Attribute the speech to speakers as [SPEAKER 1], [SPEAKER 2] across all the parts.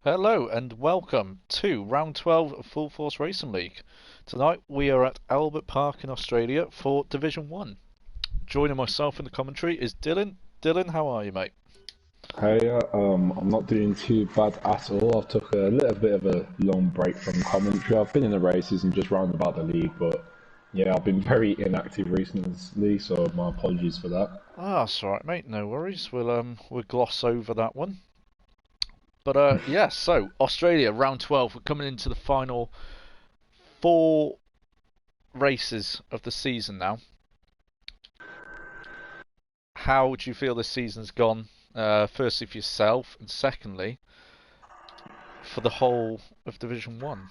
[SPEAKER 1] Hello and welcome to round 12 of Full Force Racing League. Tonight we are at Albert Park in Australia for Division 1. Joining myself in the commentary is Dylan. Dylan, how are you, mate?
[SPEAKER 2] Hey, I'm not doing too bad at all. I took a little bit of a long break from commentary. I've been in the races and just round about the league, but yeah, I've been very inactive recently, so my apologies for that.
[SPEAKER 1] Ah, that's alright, mate. No worries. We'll gloss over that one. But yeah, so Australia round 12. We're coming into the final 4 races of the season now. How do you feel this season's gone? Firstly for yourself, and secondly for the whole of Division 1.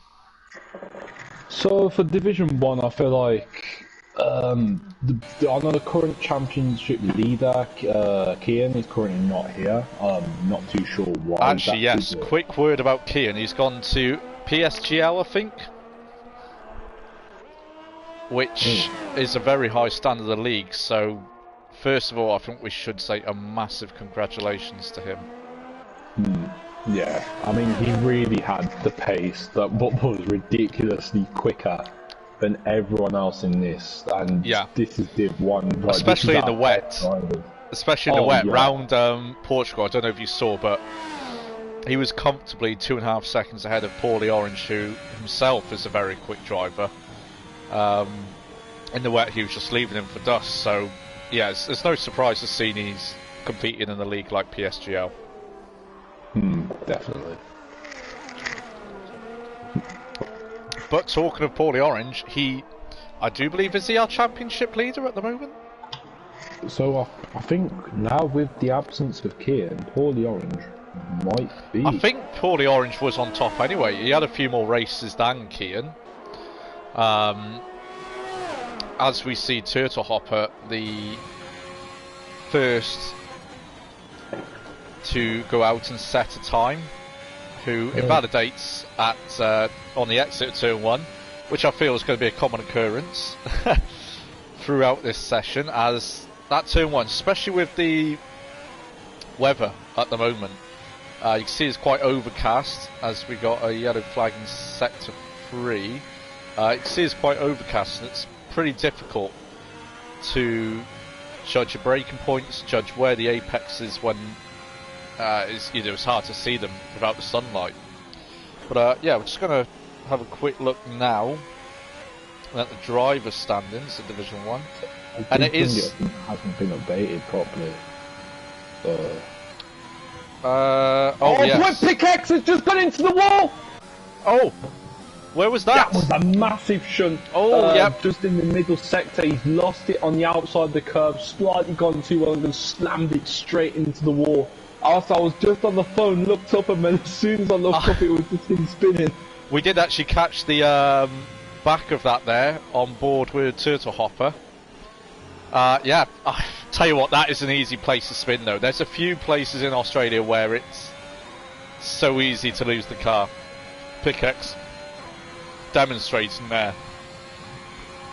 [SPEAKER 2] So for Division 1, I feel like I know the current championship leader, Kian, is currently not here. I'm not too sure why.
[SPEAKER 1] Actually, yes. Quick word about Kian. He's gone to PSGL, I think, which is a very high standard of the league. So, first of all, I think we should say a massive congratulations to him.
[SPEAKER 2] Yeah, I mean, he really had the pace that was ridiculously quicker than everyone else in this, and this is Div 1. Like,
[SPEAKER 1] especially in the wet. Especially in the wet.
[SPEAKER 2] Yeah.
[SPEAKER 1] Round Portugal, I don't know if you saw, but he was comfortably 2.5 seconds ahead of Paulie Orange, who himself is a very quick driver. In the wet, he was just leaving him for dust, so yeah, it's no surprise to see he's competing in a league like PSGL.
[SPEAKER 2] Definitely.
[SPEAKER 1] But talking of Paulie Orange, I do believe, is he our championship leader at the moment?
[SPEAKER 2] So I think now with the absence of Kian, Paulie Orange might be.
[SPEAKER 1] I think Paulie Orange was on top anyway. He had a few more races than Kian. As we see Turtle Hopper, the first to go out and set a time, who invalidates at on the exit of turn 1, which I feel is going to be a common occurrence throughout this session, as that turn 1, especially with the weather at the moment, you can see it's quite overcast, as we got a yellow flag in sector 3. You can see it's quite overcast, and it's pretty difficult to judge your braking points, judge where the apex is when it's hard to see them without the sunlight. But yeah, we're just going to have a quick look now at the driver's standings in Division 1. And it
[SPEAKER 2] hasn't been updated properly.
[SPEAKER 1] Yes.
[SPEAKER 2] Pickaxe has just gone into the wall!
[SPEAKER 1] Oh! Where was that?
[SPEAKER 2] That was a massive shunt.
[SPEAKER 1] Oh, yep.
[SPEAKER 2] Just in the middle sector, he's lost it on the outside of the curb, slightly gone too well, and slammed it straight into the wall. After I was just on the phone, looked up, and then as soon as I looked up, it was just him spinning.
[SPEAKER 1] We did actually catch the back of that there on board with Turtle Hopper. Yeah, I tell you what, that is an easy place to spin though. There's a few places in Australia where it's so easy to lose the car. Pickaxe demonstrating there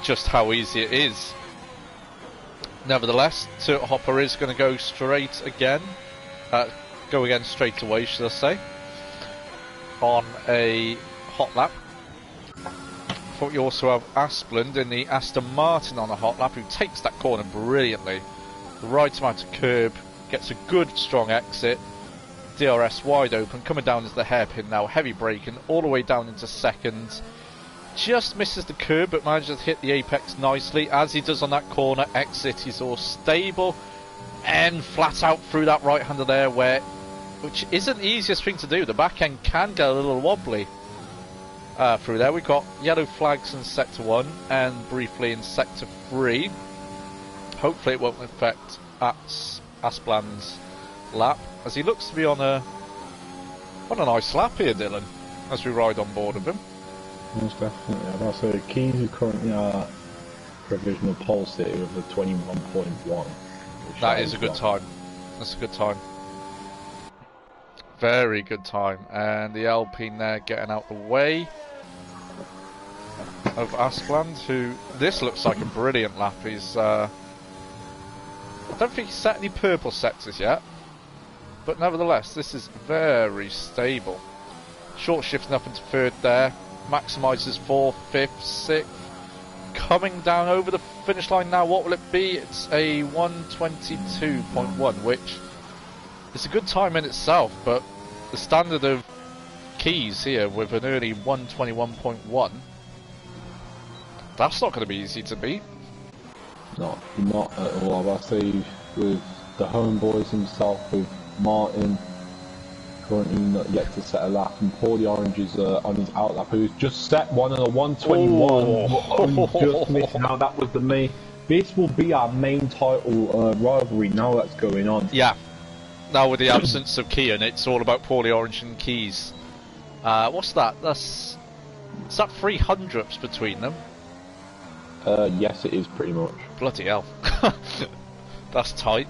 [SPEAKER 1] just how easy it is. Nevertheless, Turtle Hopper is going to go straight again. Go again straight away, should I say, on a hot lap. But you also have Asplund in the Aston Martin on a hot lap, who takes that corner brilliantly. The right amount of curb, gets a good strong exit. DRS wide open, coming down into the hairpin now, heavy braking, all the way down into second. Just misses the curb, but manages to hit the apex nicely, as he does on that corner exit. He's all stable, and flat out through that right-hander there, which isn't the easiest thing to do. The back end can get a little wobbly through there. We've got yellow flags in sector 1 and briefly in sector 3. Hopefully it won't affect Aspland's lap, as he looks to be on a nice lap here, Dylan, as we ride on board of him.
[SPEAKER 2] Most definitely. I'd also Keys is currently our provisional pole city with a 21.1.
[SPEAKER 1] That is a good time. That's a good time. Very good time. And the Alpine there getting out the way of Aspland, who, this looks like a brilliant lap. He's I don't think he's set any purple sectors yet, but nevertheless this is very stable. Short shifting up into third there. Maximises 4th, 5th, 6th. Coming down over the finish line now. What will it be? It's a 1:22.1, which is a good time in itself, but the standard of Keys here with an early 1:21.1, that's not going to be easy to beat.
[SPEAKER 2] Not at all. I say with the homeboys himself, with Martin currently not yet to set a lap, and Paulie Orange is on his out lap, who's just set one on a 1:21. Just missing out. That was the main. This will be our main title rivalry now that's going on.
[SPEAKER 1] Yeah. Now with the absence of Kean, it's all about Paulie Orange and Keys. What's that? Is that 300ths between them?
[SPEAKER 2] Yes, it is pretty much.
[SPEAKER 1] Bloody hell. That's tight.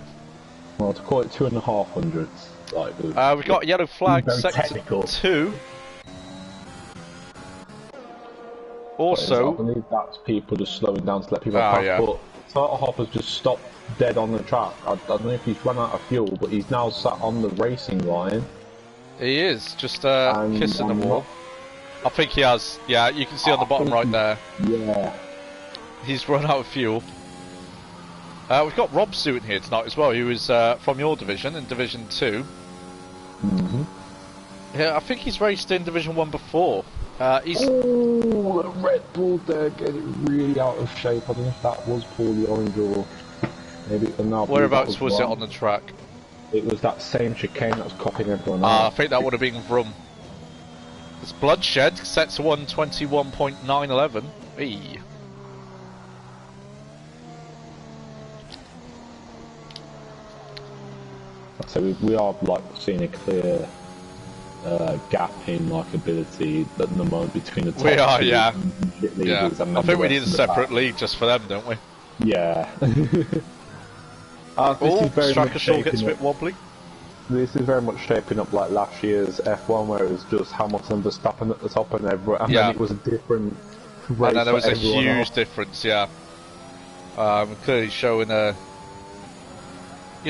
[SPEAKER 2] Well, to call it 2.5 hundredths. Like,
[SPEAKER 1] we've got a yellow flag, sector 2. Also,
[SPEAKER 2] I believe that's people just slowing down to let people pass.
[SPEAKER 1] Yeah.
[SPEAKER 2] But Turtle Hopper's just stopped dead on the track. I don't know if he's run out of fuel, but he's now sat on the racing line.
[SPEAKER 1] He is just kissing the wall. I think he has. Yeah, you can see on the bottom right there.
[SPEAKER 2] Yeah.
[SPEAKER 1] He's run out of fuel. We've got Rob Suit here tonight as well, who is from your division, in Division 2. Yeah, I think he's raced in Division 1 before. He's...
[SPEAKER 2] Oh, the Red Bull there getting really out of shape. I don't know if that was Paulie Orange or maybe... No,
[SPEAKER 1] whereabouts was it on the track?
[SPEAKER 2] It was that same chicane that was copying everyone out.
[SPEAKER 1] I think that would have been Vroom. It's Bloodshed, set to 1:21.911. Hey.
[SPEAKER 2] So we are like seeing a clear gap in like ability at the moment between the top
[SPEAKER 1] we are,
[SPEAKER 2] two
[SPEAKER 1] yeah.
[SPEAKER 2] leaders and
[SPEAKER 1] I think we need a separate league just for them, don't we?
[SPEAKER 2] Yeah.
[SPEAKER 1] Strakasaur gets a bit wobbly.
[SPEAKER 2] This is very much shaping up like last year's F1, where it was just Hamilton and Verstappen at the top, and then it was a different race.
[SPEAKER 1] And then there was a huge
[SPEAKER 2] else.
[SPEAKER 1] difference, yeah. Clearly showing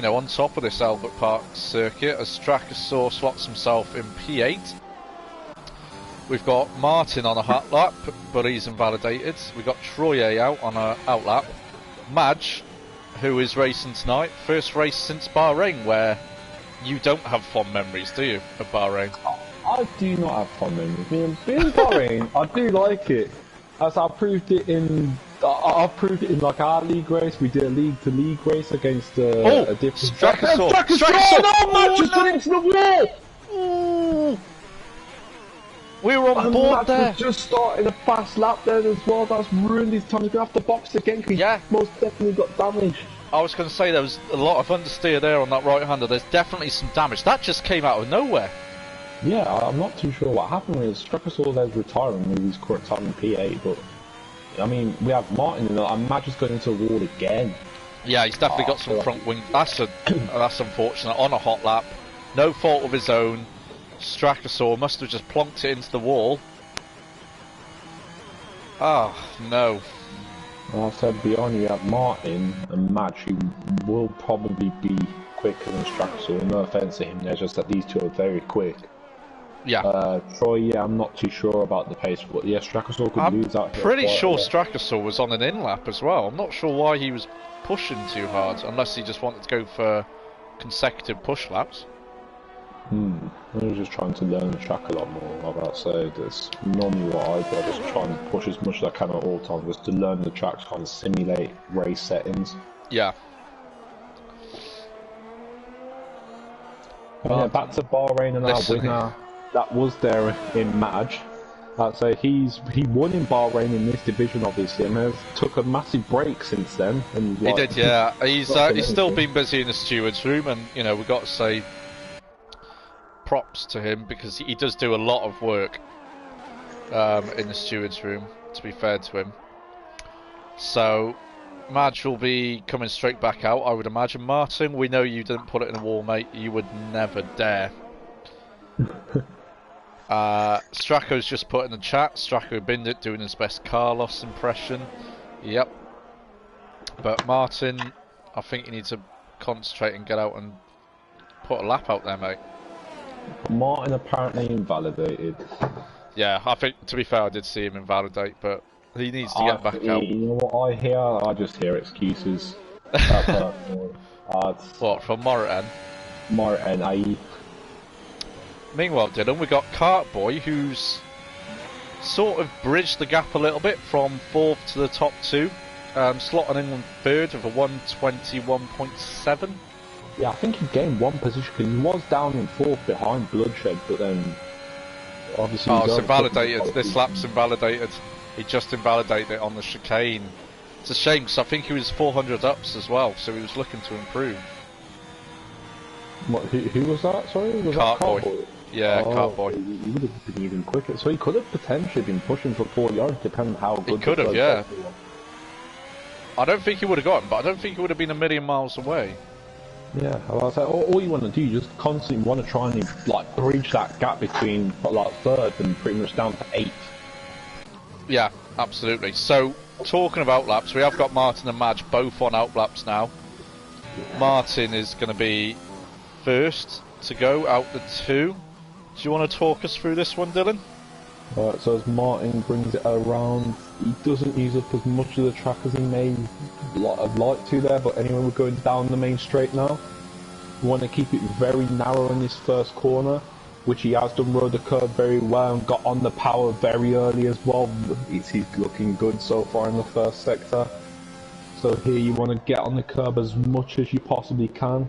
[SPEAKER 1] on top of this Albert Park circuit, as Strakasaur slots himself in P8. We've got Martin on a hot lap, but he's invalidated. We've got Troye out on a out lap. Madge, who is racing tonight, first race since Bahrain, where you don't have fond memories, do you, of Bahrain?
[SPEAKER 2] I do not have fond memories. Being Bahrain, I do like it. As I proved it in like our league race. We did a league to league race against a different
[SPEAKER 1] Strakasaur.
[SPEAKER 2] Strakasaur! No, Madge just got into the wall.
[SPEAKER 1] Ooh. We were on board there.
[SPEAKER 2] Was just starting a fast lap there as well. That's ruined his time. He's gonna have to box again. He most definitely got damaged.
[SPEAKER 1] I was going to say there was a lot of understeer there on that right-hander. There's definitely some damage. That just came out of nowhere.
[SPEAKER 2] Yeah, I'm not too sure what happened with Strakasaur. There's retiring with his current time in P8, but I mean, we have Martin in there. I'm Madge just going into the wall again. Yeah,
[SPEAKER 1] he's definitely got some front wing. That's unfortunate. On a hot lap, no fault of his own. Strakasaur must have just plonked it into the wall. Oh no.
[SPEAKER 2] Well, I said beyond you have Martin and Madge, who will probably be quicker than Strakasaur. No offense to him, there's just that these two are very quick.
[SPEAKER 1] Yeah.
[SPEAKER 2] Troy, I'm not too sure about the pace, but yeah, Strakasaur could lose out here.
[SPEAKER 1] I'm pretty sure Strakasaur was on an in-lap as well. I'm not sure why he was pushing too hard, unless he just wanted to go for consecutive push laps.
[SPEAKER 2] I was just trying to learn the track a lot more. Like I say, that's normally what I do. I just try and push as much as I can at all times, just to learn the track, kind of simulate race settings.
[SPEAKER 1] Yeah.
[SPEAKER 2] Yeah, back to Bahrain and our winner. That was there in Madge. I'd say he won in Bahrain in this division, obviously, and has took a massive break since then. And
[SPEAKER 1] he did, yeah. He's still been busy in the steward's room, and we've got to say props to him because he does do a lot of work in the steward's room. To be fair to him, so Madge will be coming straight back out, I would imagine. Martin, we know you didn't put it in a wall, mate. You would never dare. Strako's just put in the chat. Strako binned it, doing his best Carlos impression. Yep. But Martin, I think you need to concentrate and get out and put a lap out there, mate.
[SPEAKER 2] Martin apparently invalidated.
[SPEAKER 1] Yeah, I think, to be fair, I did see him invalidate, but he needs to get back out.
[SPEAKER 2] You know what I hear? I just hear excuses. Personally.
[SPEAKER 1] What, from Moreton?
[SPEAKER 2] Martin,
[SPEAKER 1] Meanwhile, Dylan, we got Cartboy, who's sort of bridged the gap a little bit from 4th to the top 2, slotting in 3rd with a 121.7.
[SPEAKER 2] Yeah, I think he gained 1 position because he was down in 4th behind Bloodshed, but then obviously.
[SPEAKER 1] Oh, it's invalidated. This lap's invalidated. He just invalidated it on the chicane. It's a shame because I think he was 400 ups as well, so he was looking to improve.
[SPEAKER 2] What, who was that? Sorry, was
[SPEAKER 1] Cartboy.
[SPEAKER 2] that Cartboy?
[SPEAKER 1] Yeah, Cartboy.
[SPEAKER 2] He would have been even quicker. So he could have potentially been pushing for 4 yards, depending on how good.
[SPEAKER 1] He could have, yeah. I don't think he would have gotten, but I don't think he would have been a million miles away.
[SPEAKER 2] Yeah, well, I was like, all you want to do, you just constantly want to try and like bridge that gap between like 3rd and pretty much down to 8th.
[SPEAKER 1] Yeah, absolutely. So, talking of outlaps, we have got Martin and Madge both on outlaps now. Martin is going to be first to go out the 2. Do you want to talk us through this one, Dylan?
[SPEAKER 2] Alright, so as Martin brings it around, he doesn't use up as much of the track as he may have liked to there, but anyway, we're going down the main straight now. We want to keep it very narrow in this first corner, which he has done, rode the curve very well and got on the power very early as well. He's looking good so far in the first sector. So here you want to get on the curb as much as you possibly can,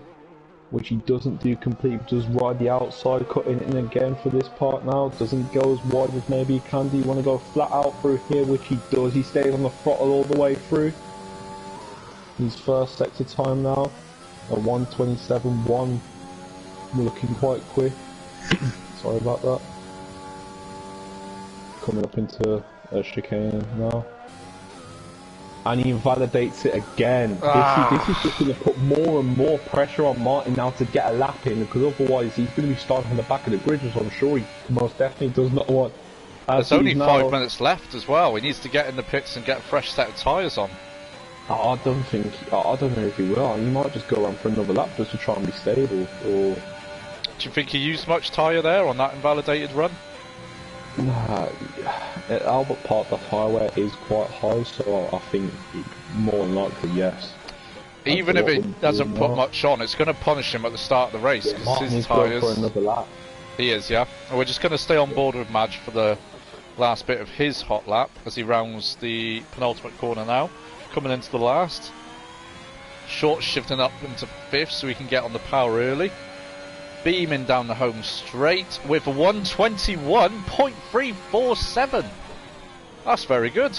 [SPEAKER 2] which he doesn't do completely, just ride the outside, cutting in again for this part now. Doesn't go as wide as maybe he can do. You want to go flat out through here, which he does. He stays on the throttle all the way through. His first sector time now, a 1:27.1, looking quite quick. Sorry about that. Coming up into a chicane now. And he invalidates it again. This is just going to put more and more pressure on Martin now to get a lap in, because otherwise he's going to be starting from the back of the grid, which I'm sure he most definitely does not want.
[SPEAKER 1] There's only 5 minutes left as well. He needs to get in the pits and get a fresh set of tyres on.
[SPEAKER 2] I don't know if he will. He might just go around for another lap just to try and be stable. Or
[SPEAKER 1] do you think he used much tyre there on that invalidated run?
[SPEAKER 2] Nah, at Albert Park the tyre wear is quite high, so I think more than likely yes.
[SPEAKER 1] Even if it doesn't put much on, it's going to punish him at the start of the race, because his tyres...
[SPEAKER 2] for another lap.
[SPEAKER 1] He is, yeah. And we're just going to stay on board with Madge for the last bit of his hot lap as he rounds the penultimate corner now. Coming into the last. Short shifting up into 5th so he can get on the power early. Beaming down the home straight with a 121.347. That's very good.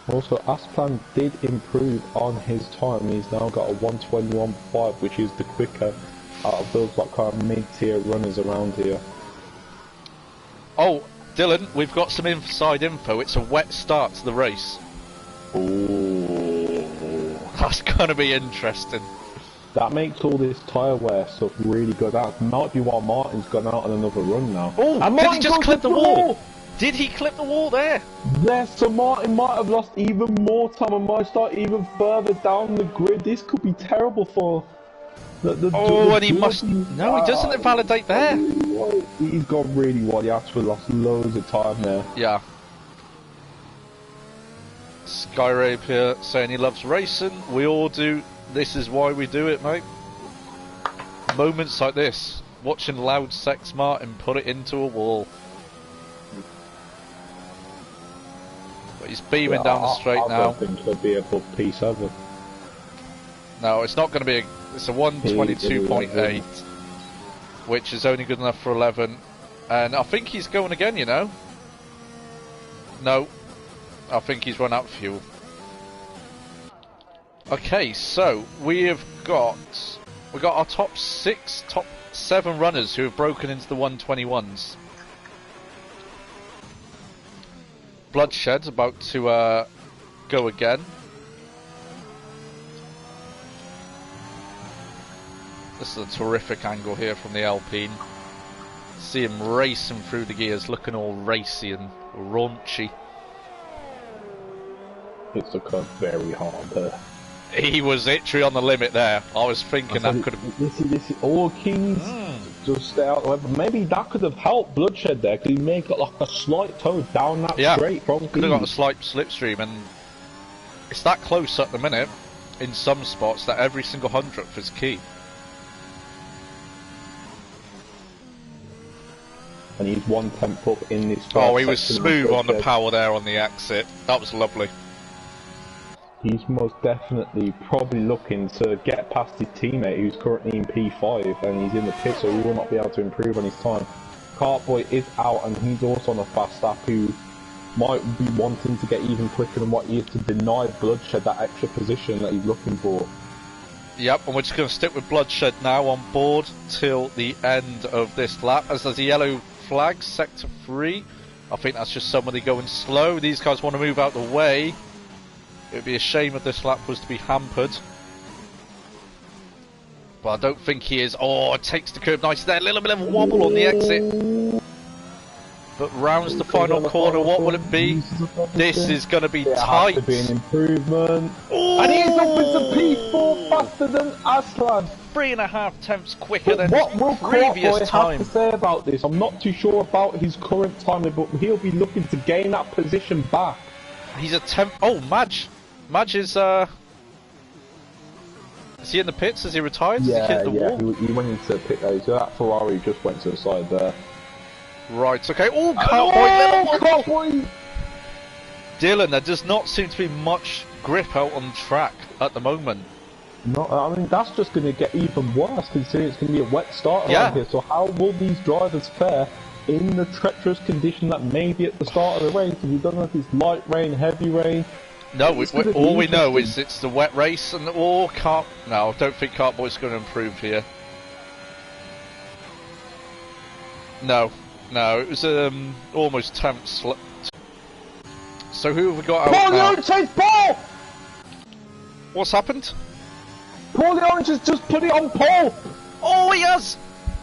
[SPEAKER 2] Also, Asplan did improve on his time. He's now got a 121.5, which is the quicker out of those like kind of mid-tier runners around here.
[SPEAKER 1] Oh, Dylan, we've got some inside info. It's a wet start to the race.
[SPEAKER 2] Ooh.
[SPEAKER 1] That's going to be interesting.
[SPEAKER 2] That makes all this tyre wear stuff really good. That might be why Martin's gone out on another run now.
[SPEAKER 1] Oh, did he just clip the wall? Did he clip the wall there?
[SPEAKER 2] Yes, so Martin might have lost even more time and might start even further down the grid. This could be terrible for
[SPEAKER 1] and he must... No, he doesn't invalidate there.
[SPEAKER 2] He's gone really wide. He actually lost loads of time there.
[SPEAKER 1] Yeah. Sky Rapier saying he loves racing. We all do. This is why we do it, mate. Moments like this. Watching Loud Sex Martin put it into a wall. But he's beaming down the straight now. I
[SPEAKER 2] don't think it'll be a book piece ever.
[SPEAKER 1] No, it's not going to be a... It's a 122.8, which is only good enough for 11. And I think he's going again, you know. No, I think he's run out of fuel. Okay, so we've got our top 7 runners who have broken into the 121s. Bloodshed's about to go again. This is a terrific angle here from the Alpine. See him racing through the gears, looking all racy and raunchy.
[SPEAKER 2] It's looking very hard to
[SPEAKER 1] He was literally on the limit there. I was thinking that could have...
[SPEAKER 2] This is all keys. Just stay out the way. But maybe that could have helped Bloodshed there, because he may have got like a slight toe down that straight from
[SPEAKER 1] could have got a slight slipstream, and it's that close at the minute in some spots that every single hundredth is key.
[SPEAKER 2] And he's 1/10 up in this.
[SPEAKER 1] Oh, he was smooth on the power there on the exit. That was lovely.
[SPEAKER 2] He's most definitely probably looking to get past his teammate who's currently in P5 and he's in the pit, so he will not be able to improve on his time. Cartboy is out and he's also on a fast lap who might be wanting to get even quicker than what he is to deny Bloodshed that extra position that he's looking for.
[SPEAKER 1] Yep, and we're just going to stick with Bloodshed now on board till the end of this lap, as there's a yellow flag, sector 3. I think that's just somebody going slow. These guys want to move out the way. It would be a shame if this lap was to be hampered. But I don't think he is. Oh, it takes the curb nicely there. A little bit of a wobble on the exit. But rounds the final corner. What will it be? This is going to be tight.
[SPEAKER 2] It has to be an improvement. Oh! And he's up into P4 faster than Aslan.
[SPEAKER 1] 3.5 tenths quicker than
[SPEAKER 2] what
[SPEAKER 1] his
[SPEAKER 2] will
[SPEAKER 1] previous time.
[SPEAKER 2] Have to say about this? I'm not too sure about his current timing, but he'll be looking to gain that position back.
[SPEAKER 1] He's a temp. Oh, Madge. Madge is he in the pits? Is he retired?
[SPEAKER 2] Yeah,
[SPEAKER 1] he wall?
[SPEAKER 2] He went into the pit there. So that Ferrari just went to the side there.
[SPEAKER 1] Right, okay. Oh, Cartboy! Dylan, there does not seem to be much grip out on track at the moment.
[SPEAKER 2] No, I mean, that's just going to get even worse considering it's going to be a wet start around here. So how will these drivers fare in the treacherous condition that may be at the start of the race? Because we don't know if it's light rain, heavy rain.
[SPEAKER 1] No, all we know is it's the wet race, and no, I don't think Cartboy's going to improve here. No, it was almost temps. So who have we got out now?
[SPEAKER 2] Paul!
[SPEAKER 1] What's happened?
[SPEAKER 2] Paul the Orange has just put it on pole!
[SPEAKER 1] Oh, he has!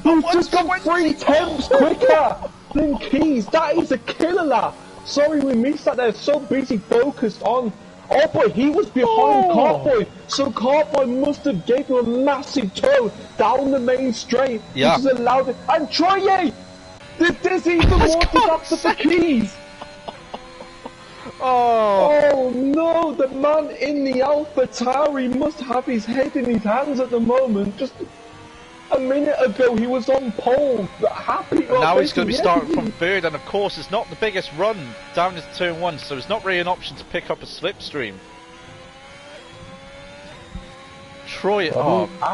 [SPEAKER 2] He's just got 3 tenths quicker than Keys. That is a killer lap. Sorry we missed that there. So busy focused on... Oh boy, he was behind Cartboy. So Cartboy must have gave him a massive toe down the main straight. Which has allowed it. And Troye! This even more disaster for Keys. Oh no, the man in the Alpha Tauri must have his head in his hands at the moment. Just a minute ago he was on pole, happy.
[SPEAKER 1] Now he's going to be starting from third, and of course it's not the biggest run down into turn 1, so it's not really an option to pick up a slipstream. Troy,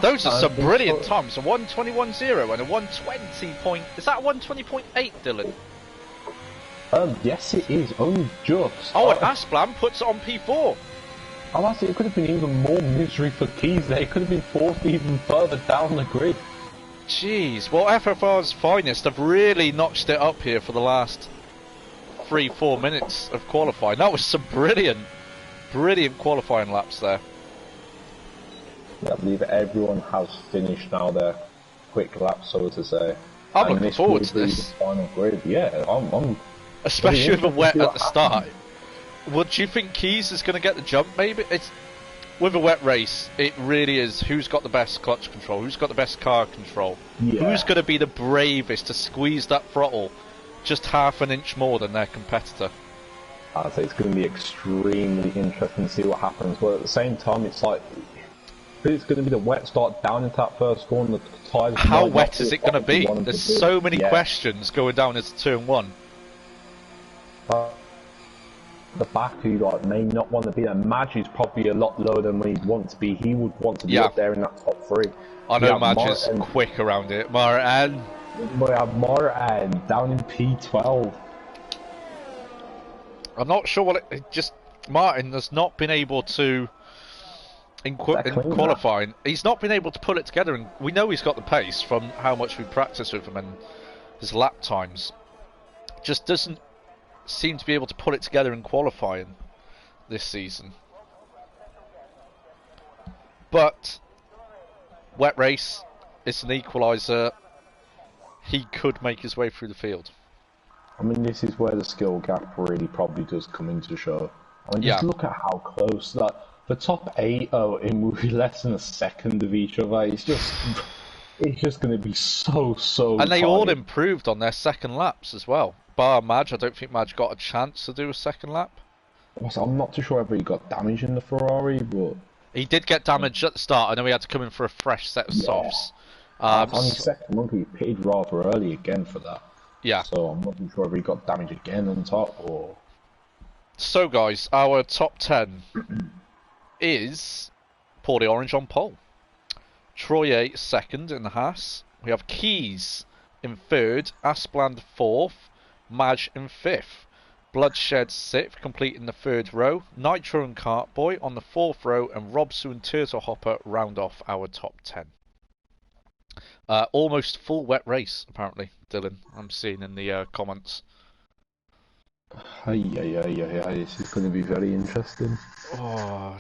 [SPEAKER 1] those are some brilliant times. A 1:21.0 and a 1:20. Is that a 1:20.8, Dylan?
[SPEAKER 2] Yes it is, only just.
[SPEAKER 1] Oh, and Asplan puts it on P4.
[SPEAKER 2] Oh, I see, it could have been even more misery for Keys there. It could have been forced even further down the grid.
[SPEAKER 1] Jeez, well, FFR's finest have really notched it up here for the last 3-4 minutes of qualifying. That was some brilliant qualifying laps there.
[SPEAKER 2] Yeah, I believe everyone has finished now their quick laps, so to say.
[SPEAKER 1] I'm looking forward to this.
[SPEAKER 2] Final grid. Yeah, I'm
[SPEAKER 1] especially with a wet at the start. Would you think Keys is going to get the jump? Maybe it's with a wet race. It really is who's got the best clutch control, who's got the best car control, who's going to be the bravest to squeeze that throttle just half an inch more than their competitor.
[SPEAKER 2] I'd say it's going to be extremely interesting to see what happens. But at the same time, it's like it's going to be the wet start down into that first corner. The tyres.
[SPEAKER 1] How wet is it going to be? There's so many questions going down into turn 1.
[SPEAKER 2] The back who may not want to be there. Madge is probably a lot lower than he'd want to be. He would want to be up there in that top 3.
[SPEAKER 1] I know Madge is quick around it. Martin.
[SPEAKER 2] We have Martin down in P12.
[SPEAKER 1] I'm not sure what Martin has not been able to in qualifying. He's not been able to pull it together, and we know he's got the pace from how much we practice with him and his lap times. Just doesn't seem to be able to pull it together in qualifying this season. But wet race, it's an equaliser. He could make his way through the field.
[SPEAKER 2] I mean, this is where the skill gap really probably does come into show. I mean, just look at how close that the top 8 are in less than a second of each other. It's just going to be so.
[SPEAKER 1] And they
[SPEAKER 2] tight.
[SPEAKER 1] all improved on their second laps as well. Bar Madge, I don't think Madge got a chance to do a second lap.
[SPEAKER 2] I'm not too sure whether he got damage in the Ferrari, but
[SPEAKER 1] he did get damage at the start, and then we had to come in for a fresh set of softs.
[SPEAKER 2] On his second one, he pitted rather early again for that.
[SPEAKER 1] Yeah.
[SPEAKER 2] So I'm not too sure whether he got damage again on top or.
[SPEAKER 1] So guys, our top 10 is Paul the Orange on pole, Troye second in the Haas. We have Keys in third, Aspland fourth, Madge in fifth, Bloodshed sixth, completing the third row, Nitro and Cartboy on the fourth row, and Robsu and Turtle Hopper round off our top 10. Almost full wet race, apparently, Dylan, I'm seeing in the comments.
[SPEAKER 2] This is going to be very interesting.
[SPEAKER 1] Oh,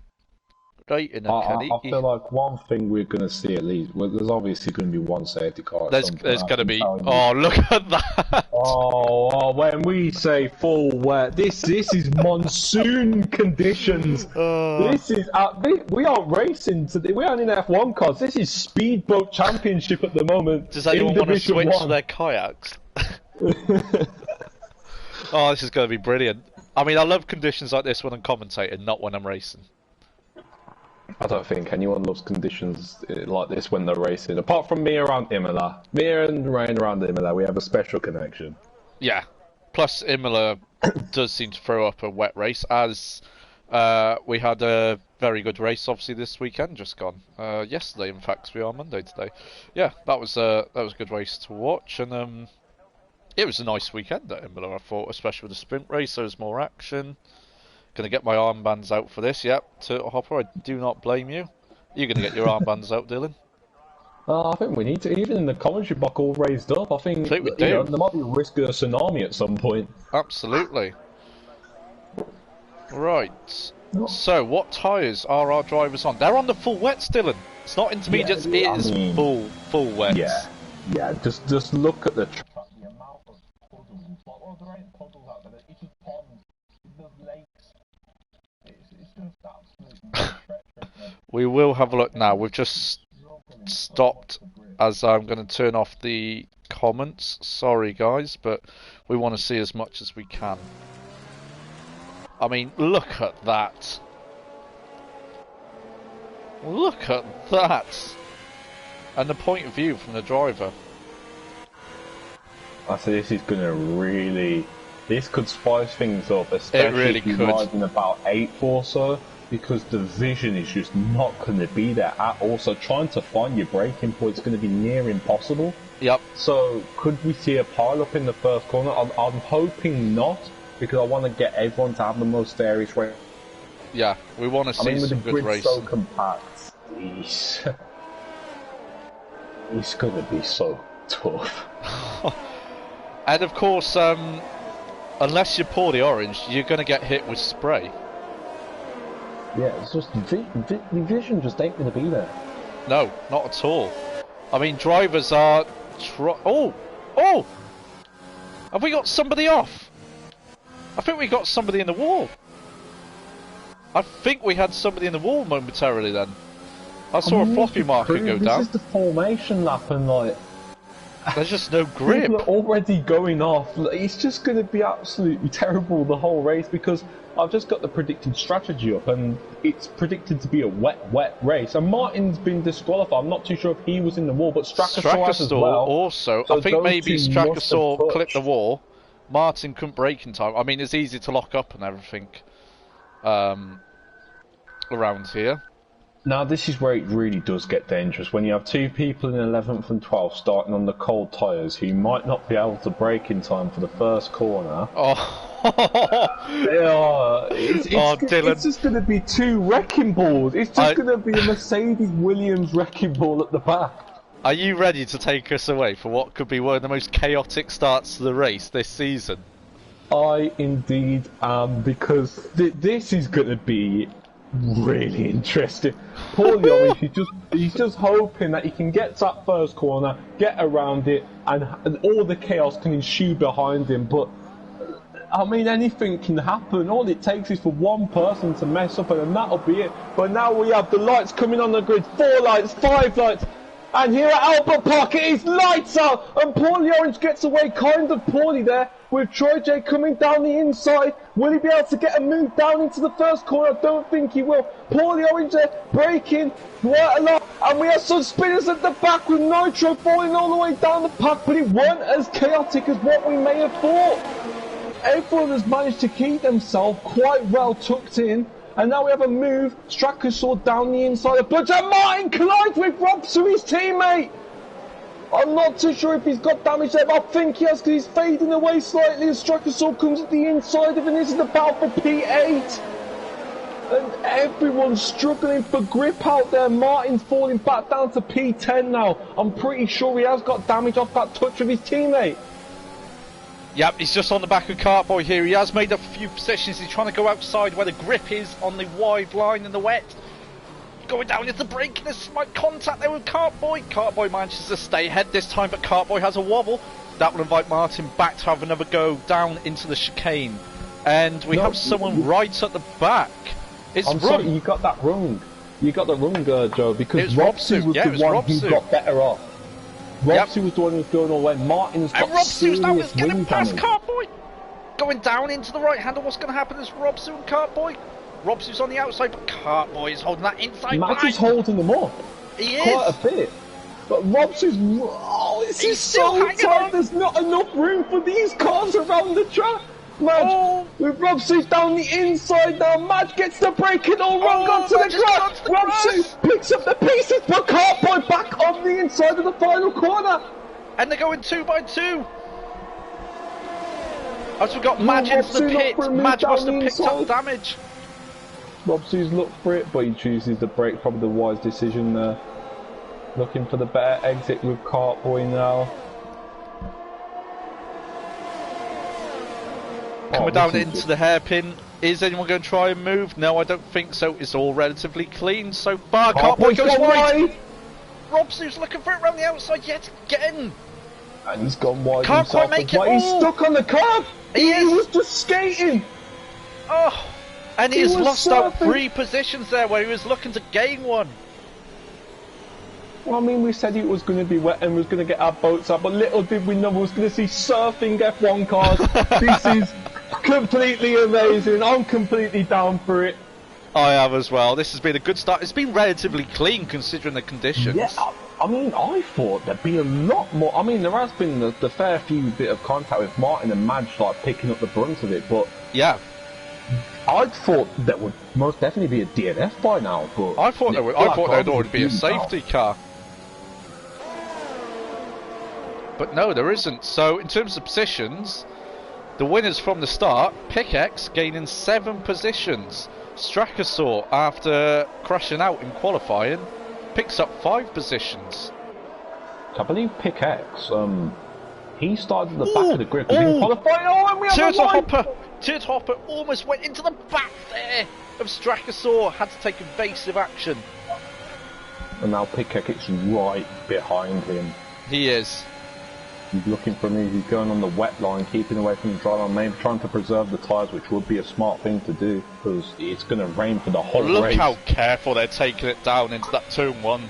[SPEAKER 1] right in
[SPEAKER 2] I feel like one thing we're going to see at least. Well, there's obviously going to be one safety car.
[SPEAKER 1] There's going to be. Oh, look at that!
[SPEAKER 2] Oh, when we say full wet, this is monsoon conditions. This is we aren't racing today. We aren't in F1 cars. This is speedboat championship at the moment.
[SPEAKER 1] Does anyone want to switch to their kayaks? Oh, this is going to be brilliant. I mean, I love conditions like this when I'm commentating, not when I'm racing.
[SPEAKER 2] I don't think anyone loves conditions like this when they're racing, apart from me around Imola. Me and Ryan around Imola, we have a special connection.
[SPEAKER 1] Yeah. Plus, Imola does seem to throw up a wet race, as we had a very good race, obviously, this weekend, just gone. Yesterday, in fact, we are Monday today. Yeah, that was a good race to watch, and it was a nice weekend at Imola, I thought, especially with the sprint race. There was more action. Gonna get my armbands out for this, yep. Turtle Hopper, I do not blame you. You're gonna get your armbands out, Dylan.
[SPEAKER 2] I think we need to, even in the commentary block all raised up. I think
[SPEAKER 1] we do.
[SPEAKER 2] There might be a risk of a tsunami at some point.
[SPEAKER 1] Absolutely. Right. So, what tyres are our drivers on? They're on the full wets, Dylan. It's not intermediates, it is full wets.
[SPEAKER 2] Yeah. Just look at the track. The amount of puddles. Well, there ain't puddles out there. It's just ponds. There's lakes. It's just absolutely.
[SPEAKER 1] We will have a look now. We've just stopped as I'm going to turn off the comments. Sorry, guys, but we want to see as much as we can. I mean, look at that. Look at that. And the point of view from the driver.
[SPEAKER 2] I say this is going to really... This could spice things up, especially if you're riding about 8th or so, because the vision is just not going to be there at all. So trying to find your braking point is going to be near impossible.
[SPEAKER 1] Yep.
[SPEAKER 2] So could we see a pile-up in the first corner? I'm hoping not, because I want to get everyone to have the most fairest race.
[SPEAKER 1] Yeah, we want to see some good racing.
[SPEAKER 2] So compact, it's going to be so tough.
[SPEAKER 1] And of course, unless you pour the orange, you're going to get hit with spray.
[SPEAKER 2] Yeah, it's just the vision just ain't going to be there.
[SPEAKER 1] No, not at all. I mean, drivers are... Oh! Have we got somebody off? I think we got somebody in the wall. I think we had somebody in the wall momentarily then. I saw a floppy marker go down.
[SPEAKER 2] This is the formation lap and like...
[SPEAKER 1] There's just no grip.
[SPEAKER 2] People are already going off. It's just going to be absolutely terrible the whole race, because I've just got the predicted strategy up and it's predicted to be a wet race. And Martin's been disqualified. I'm not too sure if he was in the wall, but Strakasaur as well.
[SPEAKER 1] Also. So I think maybe Strakasaur clipped the wall. Martin couldn't brake in time. I mean, it's easy to lock up and everything around here.
[SPEAKER 2] Now this is where it really does get dangerous, when you have two people in 11th and 12th starting on the cold tyres who might not be able to brake in time for the first corner.
[SPEAKER 1] Dylan.
[SPEAKER 2] It's just going to be two wrecking balls. It's just going to be a Mercedes-Williams wrecking ball at the back.
[SPEAKER 1] Are you ready to take us away for what could be one of the most chaotic starts to the race this season?
[SPEAKER 2] I indeed am, because this is going to be really interesting. Poor Orange, he's just hoping that he can get to that first corner, get around it, and all the chaos can ensue behind him. But I mean, anything can happen. All it takes is for one person to mess up, and then that'll be it. But now we have the lights coming on the grid. 4 lights, 5 lights. And here at Albert Park, it is lights out. And Paulie Orange gets away kind of poorly there. With Troy J coming down the inside. Will he be able to get a move down into the first corner? I don't think he will. Paulie Orange there, braking quite a lot. And we have some spinners at the back with Nitro falling all the way down the pack. But it wasn't as chaotic as what we may have thought. Everyone has managed to keep themselves quite well tucked in. And now we have a move. Strakasaur down the inside. But Martin collides with Robsu, his teammate. I'm not too sure if he's got damage there, but I think he has because he's fading away slightly as Strakasaur comes at the inside of him. This is the battle for P8. And everyone's struggling for grip out there. Martin's falling back down to P10 now. I'm pretty sure he has got damage off that touch of his teammate.
[SPEAKER 1] Yep, he's just on the back of Cartboy here. He has made a few positions. He's trying to go outside where the grip is on the wide line in the wet. Going down into the break, and there's slight contact there with Cartboy. Cartboy manages to stay ahead this time, but Cartboy has a wobble. That will invite Martin back to have another go down into the chicane. And we have someone right at the back.
[SPEAKER 2] I'm sorry, you got that wrong. You got that wrong, Joe, because Robsu was the one who got better off. Robsu was the one who was going all the way. Martin's got
[SPEAKER 1] Robsu's now is getting past
[SPEAKER 2] damage.
[SPEAKER 1] Cartboy. Going down into the right hander. What's going to happen is Robsu and Cartboy. Robsu's on the outside, but Cartboy is holding that inside line.
[SPEAKER 2] Matt is holding them up.
[SPEAKER 1] He is.
[SPEAKER 2] Quite a bit. But Robsu's... Oh, this is so tight. There's not enough room for these cars around the track. Madge, with Robsu down the inside now. Madge gets the break and all run onto the grass. Robsu picks up the pieces, but Cartboy back on the inside of the final corner.
[SPEAKER 1] And they're going 2 by 2. As we've got Madge into the pit. Madge must have picked up damage.
[SPEAKER 2] Robsu's looked for it, but he chooses to break. Probably the wise decision there. Looking for the better exit with Cartboy now.
[SPEAKER 1] Coming down into the hairpin. Is anyone going to try and move? No, I don't think so. It's all relatively clean so far. Cartboy goes wide. Robsu's looking for it around the outside yet again.
[SPEAKER 2] And he's gone wide.
[SPEAKER 1] Can't quite make it.
[SPEAKER 2] He's stuck on the curb. He was just skating.
[SPEAKER 1] Oh, and he's lost out 3 positions there where he was looking to gain one.
[SPEAKER 2] Well, I mean, we said it was going to be wet and we was going to get our boats up, but little did we know we was going to see surfing F1 cars. This is completely amazing. I'm completely down for it.
[SPEAKER 1] I have as well. This has been a good start. It's been relatively clean considering the conditions.
[SPEAKER 2] Yeah, I mean, I thought there'd be a lot more. I mean, there has been the fair few bit of contact with Martin and Madge, like picking up the brunt of it, but
[SPEAKER 1] yeah,
[SPEAKER 2] I thought there would most definitely be a DNF by now. But
[SPEAKER 1] I thought there would. I thought there'd already be a safety car. But no, there isn't. So in terms of positions, the winners from the start, Pickaxe gaining 7 positions. Strakasaur, after crashing out in qualifying, picks up 5 positions.
[SPEAKER 2] I believe Pickaxe, he started at the back of the grid in qualifying. Oh, and we have
[SPEAKER 1] Turd Hopper almost went into the back there of Strakasaur, had to take evasive action.
[SPEAKER 2] And now Pickaxe is right behind him.
[SPEAKER 1] He is.
[SPEAKER 2] He's looking for me. He's going on the wet line, keeping away from the dry line, maybe trying to preserve the tyres, which would be a smart thing to do, because it's going to rain for the whole race.
[SPEAKER 1] Look how careful they're taking it down into that turn 1.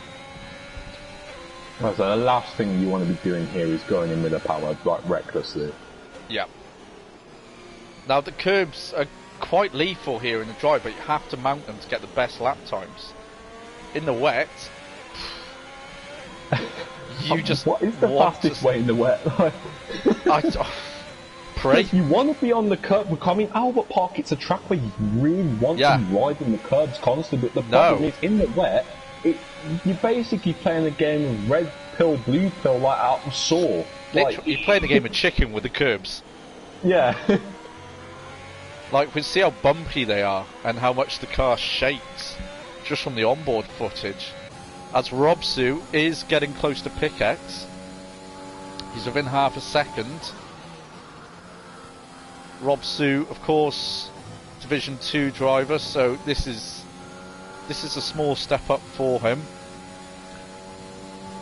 [SPEAKER 2] So the last thing you want to be doing here is going in with the power, like, recklessly.
[SPEAKER 1] Yeah. Now the curbs are quite lethal here in the dry, but you have to mount them to get the best lap times. In the wet...
[SPEAKER 2] what is the fastest way in the wet?
[SPEAKER 1] Pray.
[SPEAKER 2] You want to be on the curb. I mean, Albert Park, it's a track where you really want to be riding the curbs constantly, but the problem is, in the wet, you're basically playing a game of red pill, blue pill, like out of Saw.
[SPEAKER 1] You're playing a game of chicken with the curbs.
[SPEAKER 2] Yeah.
[SPEAKER 1] Like, we see how bumpy they are, and how much the car shakes, just from the onboard footage. As Robsu is getting close to Pickaxe. He's within half a second. Robsu, of course, Division 2 driver, so this is a small step up for him.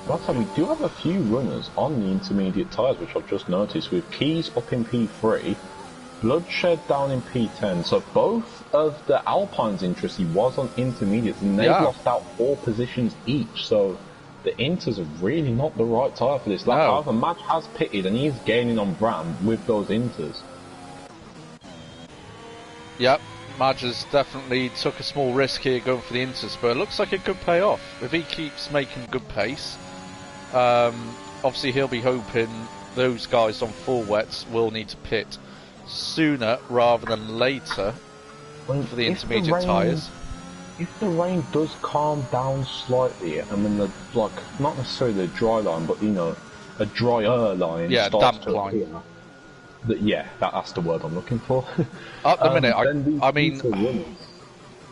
[SPEAKER 2] Last time we do have a few runners on the intermediate tyres, which I've just noticed, with Keys up in P3, Bloodshed down in P10. So both of the Alpines, interestingly, was on intermediates, and they've lost out 4 positions each. So the Inters are really not the right tyre for this lap.
[SPEAKER 1] No.
[SPEAKER 2] However, Madge has pitted, and he's gaining on Brand with those Inters.
[SPEAKER 1] Yep, Madge has definitely took a small risk here going for the Inters, but it looks like it could pay off. If he keeps making good pace, obviously he'll be hoping those guys on full wets will need to pit sooner rather than later for the intermediate tyres.
[SPEAKER 2] If the rain does calm down slightly, and when the, like, not necessarily the dry line, but, you know, a drier line starts
[SPEAKER 1] damp
[SPEAKER 2] to
[SPEAKER 1] line.
[SPEAKER 2] appear, that's the word I'm looking for.
[SPEAKER 1] At the minute, I mean,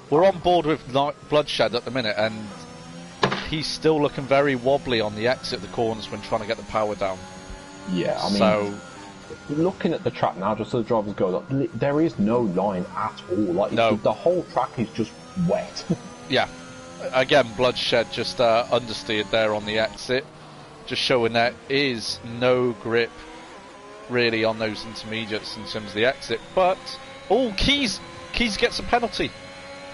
[SPEAKER 1] we're on board with Bloodshed at the minute, and he's still looking very wobbly on the exit of the corners when trying to get the power down.
[SPEAKER 2] Yeah, I mean,
[SPEAKER 1] so
[SPEAKER 2] looking at the track now, just so the drivers go up, there is no line at all. Like,
[SPEAKER 1] no.
[SPEAKER 2] The whole track is just wet.
[SPEAKER 1] Yeah. Again, Bloodshed just understeered there on the exit, just showing there is no grip really on those intermediates in terms of the exit. But Keys gets a penalty.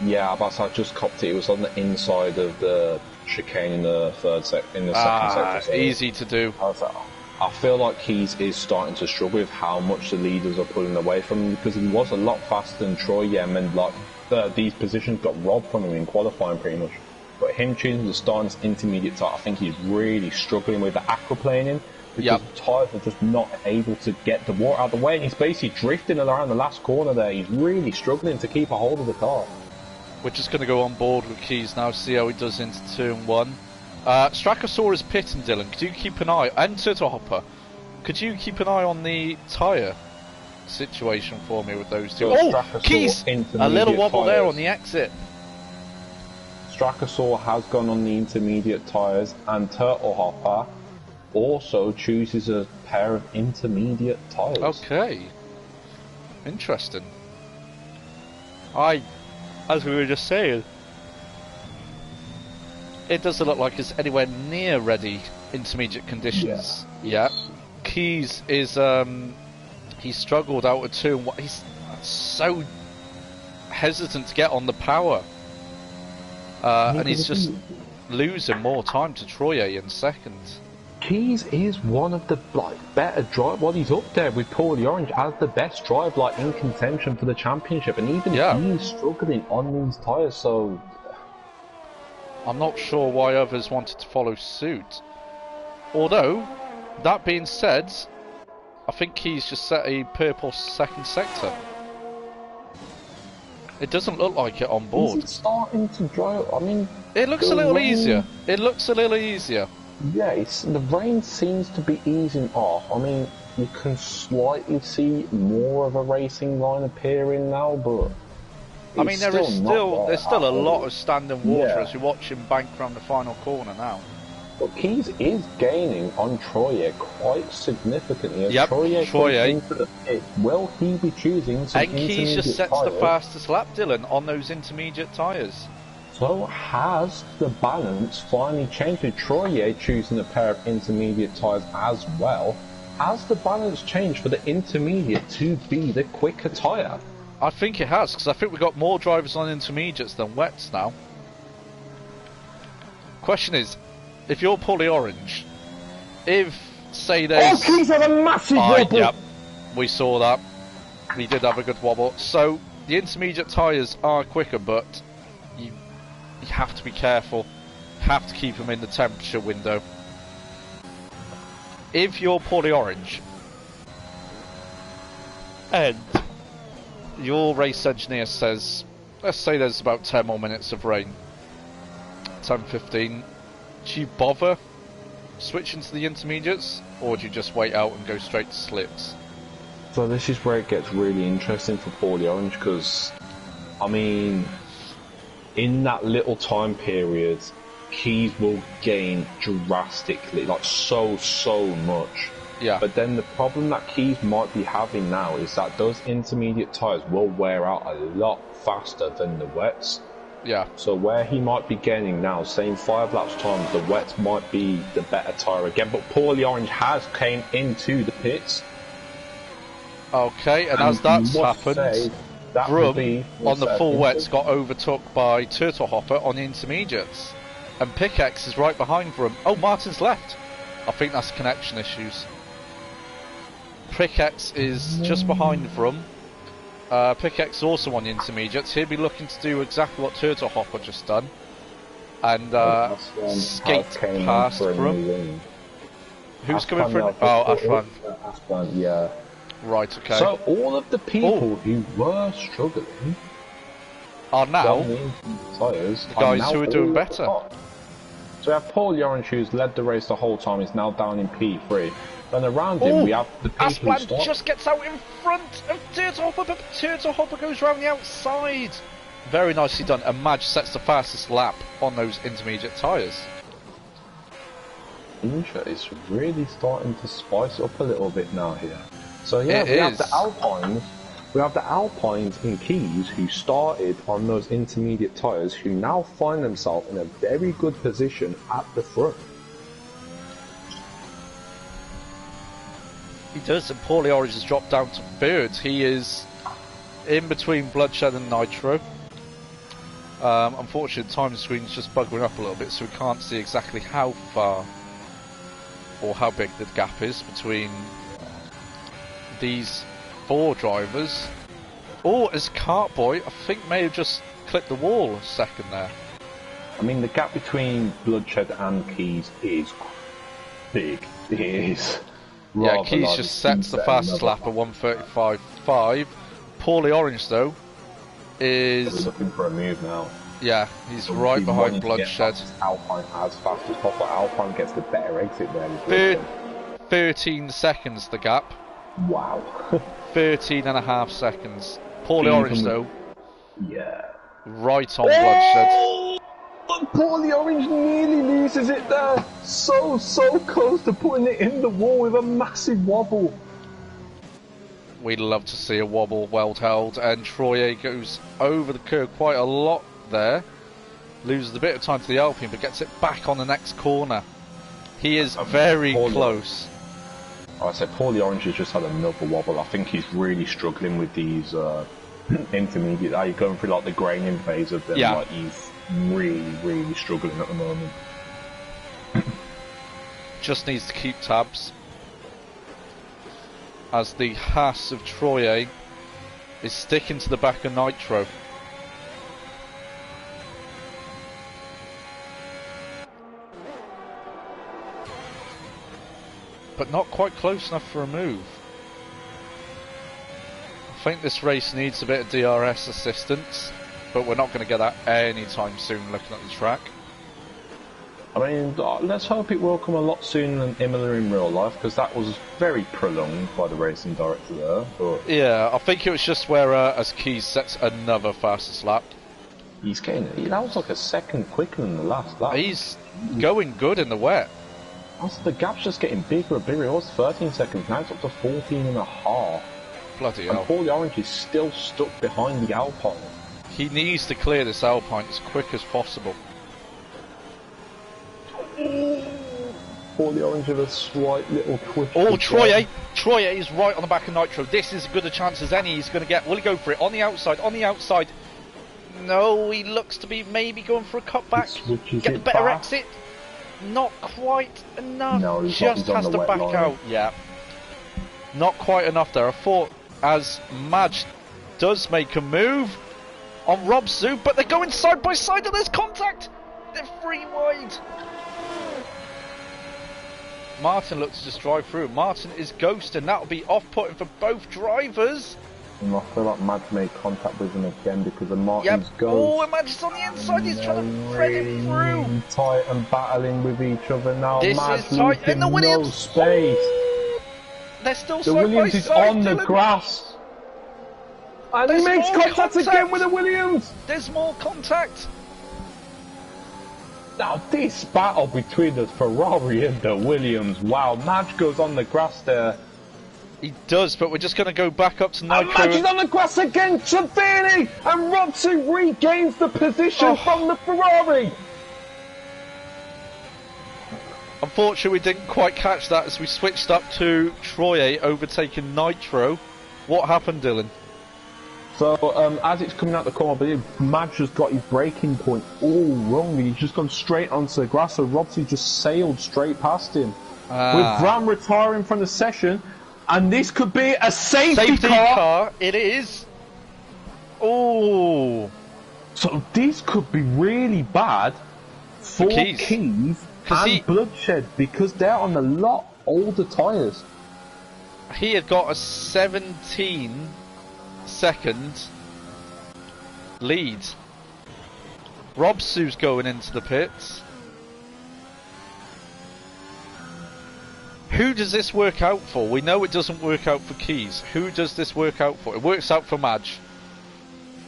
[SPEAKER 2] Yeah, but I just copped it. It was on the inside of the chicane in the second sector. So
[SPEAKER 1] easy to do.
[SPEAKER 2] I feel like Keys is starting to struggle with how much the leaders are pulling away from him, because he was a lot faster than Troy Yem, and like these positions got robbed from him in qualifying pretty much. But him choosing to start in this intermediate tyre, I think he's really struggling with the aquaplaning, because the tyres are just not able to get the water out of the way, and he's basically drifting around the last corner there. He's really struggling to keep a hold of the car.
[SPEAKER 1] We're just going to go on board with Keys now, see how he does into turn 1. Strachosaur is pitting, Dylan. Could you keep an eye, and Turtle Hopper, could you keep an eye on the tyre situation for me with those two? Keys! A little wobble there on the exit.
[SPEAKER 2] Strachosaur has gone on the intermediate tyres, and Turtle Hopper also chooses a pair of intermediate tyres.
[SPEAKER 1] Okay. Interesting. As we were just saying, it doesn't look like it's anywhere near ready intermediate conditions yet. Keys is, he struggled out of turn 1. He's so hesitant to get on the power. And he's just losing more time to Troye in second.
[SPEAKER 2] Keys is one of the better drive. Well, he's up there with Paulie Orange as the best drive, in contention for the championship, and even he's struggling on these tyres. So
[SPEAKER 1] I'm not sure why others wanted to follow suit. Although, that being said, I think he's just set a purple second sector. It doesn't look like it on board.
[SPEAKER 2] Is it starting to dry up? I mean,
[SPEAKER 1] it looks a little easier. It looks a little easier.
[SPEAKER 2] Yeah, the rain seems to be easing off. I mean, you can slightly see more of a racing line appearing now, but
[SPEAKER 1] I mean, there's still a lot of standing water as we watch him bank around the final corner now.
[SPEAKER 2] But Keys is gaining on Troye quite significantly. As Troye into the pit, will he be choosing some
[SPEAKER 1] and Keys just sets
[SPEAKER 2] tyres?
[SPEAKER 1] the fastest lap, Dylan, on those intermediate tyres.
[SPEAKER 2] So has the balance finally changed with Troye choosing a pair of intermediate tyres as well? Has the balance changed for the intermediate to be the quicker tyre?
[SPEAKER 1] I think it has, because I think we've got more drivers on intermediates than wets now. Question is, if you're Paulie Orange, if, say there's...
[SPEAKER 2] Oh, Keys had a massive wobble!
[SPEAKER 1] Yep, we saw that. He did have a good wobble. So, the intermediate tyres are quicker, but you have to be careful. Have to keep them in the temperature window. If you're Paulie Orange, and your race engineer says, let's say there's about 10 more minutes of rain, 10-15, do you bother switching to the intermediates, or do you just wait out and go straight to slicks?
[SPEAKER 2] So this is where it gets really interesting for Paulie Orange, because, I mean, in that little time period, Keys will gain drastically, so much.
[SPEAKER 1] Yeah.
[SPEAKER 2] But then the problem that Keys might be having now is that those intermediate tyres will wear out a lot faster than the wets.
[SPEAKER 1] Yeah.
[SPEAKER 2] So where he might be gaining now, saying 5 laps time, the wets might be the better tyre again. But Paulie Orange has came into the pits.
[SPEAKER 1] Okay, and as that's
[SPEAKER 2] must
[SPEAKER 1] happened,
[SPEAKER 2] say, that would be
[SPEAKER 1] Brum on the full wets got overtook by Turtle Hopper on the intermediates. And Pickaxe is right behind Brum. Oh, Martin's left. I think that's connection issues. Pickaxe is just behind Brum. Pickaxe also on the intermediates. He'll be looking to do exactly what Turtle Hopper just done. And skate past Brum. Who's coming for? Oh,
[SPEAKER 2] Ashban, yeah.
[SPEAKER 1] Right, okay.
[SPEAKER 2] So all of the people who were struggling
[SPEAKER 1] are now
[SPEAKER 2] tires,
[SPEAKER 1] the guys who are doing better.
[SPEAKER 2] So we have Paul Orange, who's led the race the whole time, is now down in P3. Then around him we have the people who
[SPEAKER 1] Ashban just gets out in front of Turtle Hopper, but Turtle Hopper goes round the outside. Very nicely done. And Madge sets the fastest lap on those intermediate tyres.
[SPEAKER 2] Incha is really starting to spice up a little bit now here. So yeah, we have the Alpines. We have the Alpines in Keys who started on those intermediate tyres, who now find themselves in a very good position at the front.
[SPEAKER 1] He does, and Paulie Orange has dropped down to third. He is in between Bloodshed and Nitro. Unfortunately, the time screen's just buggering up a little bit, so we can't see exactly how far or how big the gap is between these four drivers. Or as Cartboy, I think may have just clipped the wall a second there.
[SPEAKER 2] I mean, the gap between Bloodshed and Keys is big. It is.
[SPEAKER 1] Yeah, Keys just sets the fastest lap at 1:35.5. Paulie Orange, though, is
[SPEAKER 2] looking for a move now.
[SPEAKER 1] Yeah, he's right behind Bloodshed.
[SPEAKER 2] Alpine as fast as possible. Alpine gets the better exit there.
[SPEAKER 1] 13 seconds the gap.
[SPEAKER 2] Wow.
[SPEAKER 1] 13 and a half seconds. Paulie Orange, though.
[SPEAKER 2] Yeah.
[SPEAKER 1] Right on Bloodshed.
[SPEAKER 2] But Paulie Orange nearly loses it there. So close to putting it in the wall with a massive wobble.
[SPEAKER 1] We'd love to see a wobble well held, and Troye goes over the curve quite a lot there. Loses a bit of time to the Alpine, but gets it back on the next corner. He is very close.
[SPEAKER 2] I said Paulie Orange has just had another wobble. I think he's really struggling with these intermediate. Are you going through like the graining phase of them?
[SPEAKER 1] Yeah.
[SPEAKER 2] Like he's really struggling at the moment.
[SPEAKER 1] Just needs to keep tabs. As the Haas of Troye is sticking to the back of Nitro. But not quite close enough for a move. I think this race needs a bit of DRS assistance, but we're not going to get that anytime soon looking at the track.
[SPEAKER 2] I mean, let's hope it will come a lot sooner than Imola in real life, because that was very prolonged by the racing director there. But
[SPEAKER 1] yeah, I think it was just where as Keys sets another fastest lap.
[SPEAKER 2] He's getting, that was like a second quicker than the last lap.
[SPEAKER 1] He's going good in the wet.
[SPEAKER 2] Also, the gap's just getting bigger and bigger. It was 13 seconds, now it's up to 14 and a half.
[SPEAKER 1] Bloody hell.
[SPEAKER 2] And Paulie Orange is still stuck behind the Alpine.
[SPEAKER 1] He needs to clear this Alpine as quick as possible.
[SPEAKER 2] Paulie Orange with a slight little twist.
[SPEAKER 1] Oh, Troye is right on the back of Nitro. This is as good a chance as any he's going to get. Will he go for it? On the outside. No, he looks to be maybe going for a cutback. Get the better exit. Not quite enough.
[SPEAKER 2] No,
[SPEAKER 1] just has to back out. Yeah. Not quite enough there. I thought as Madge does make a move on Rob Zoo, but they're going side by side and there's contact. They're free wide. Martin looks to just drive through. Martin is ghosting. That'll be off-putting for both drivers.
[SPEAKER 2] And I feel like Madge made contact with him again because of Martin's ghost.
[SPEAKER 1] Oh, and Madge is on the inside. He's trying to thread him through.
[SPEAKER 2] Tight and battling with each other now.
[SPEAKER 1] This
[SPEAKER 2] Madge
[SPEAKER 1] is tight. And the Williams.
[SPEAKER 2] No space.
[SPEAKER 1] They're still
[SPEAKER 2] the
[SPEAKER 1] side
[SPEAKER 2] Williams
[SPEAKER 1] by
[SPEAKER 2] is
[SPEAKER 1] side,
[SPEAKER 2] on the grass. And he makes contact again with the Williams.
[SPEAKER 1] There's more contact.
[SPEAKER 2] Now this battle between the Ferrari and the Williams, wow, Madge goes on the grass there.
[SPEAKER 1] He does, but we're just going to go back up to Nitro.
[SPEAKER 2] And Madge is on the grass again, severely, and Robson regains the position from the Ferrari.
[SPEAKER 1] Unfortunately, we didn't quite catch that as we switched up to Troye overtaking Nitro. What happened, Dylan?
[SPEAKER 2] So, as it's coming out the corner, I believe Madge has got his braking point all wrong. He's just gone straight onto the grass, so Robsy just sailed straight past him. With Bram retiring from the session, and this could be a safety car.
[SPEAKER 1] It is. Oh.
[SPEAKER 2] So this could be really bad for Keys and Bloodshed, because they're on a lot older tyres.
[SPEAKER 1] He had got a 17-second lead. Robsu's going into the pits. Who does this work out for? We know it doesn't work out for Keys. Who does this work out for? It works out for Madge.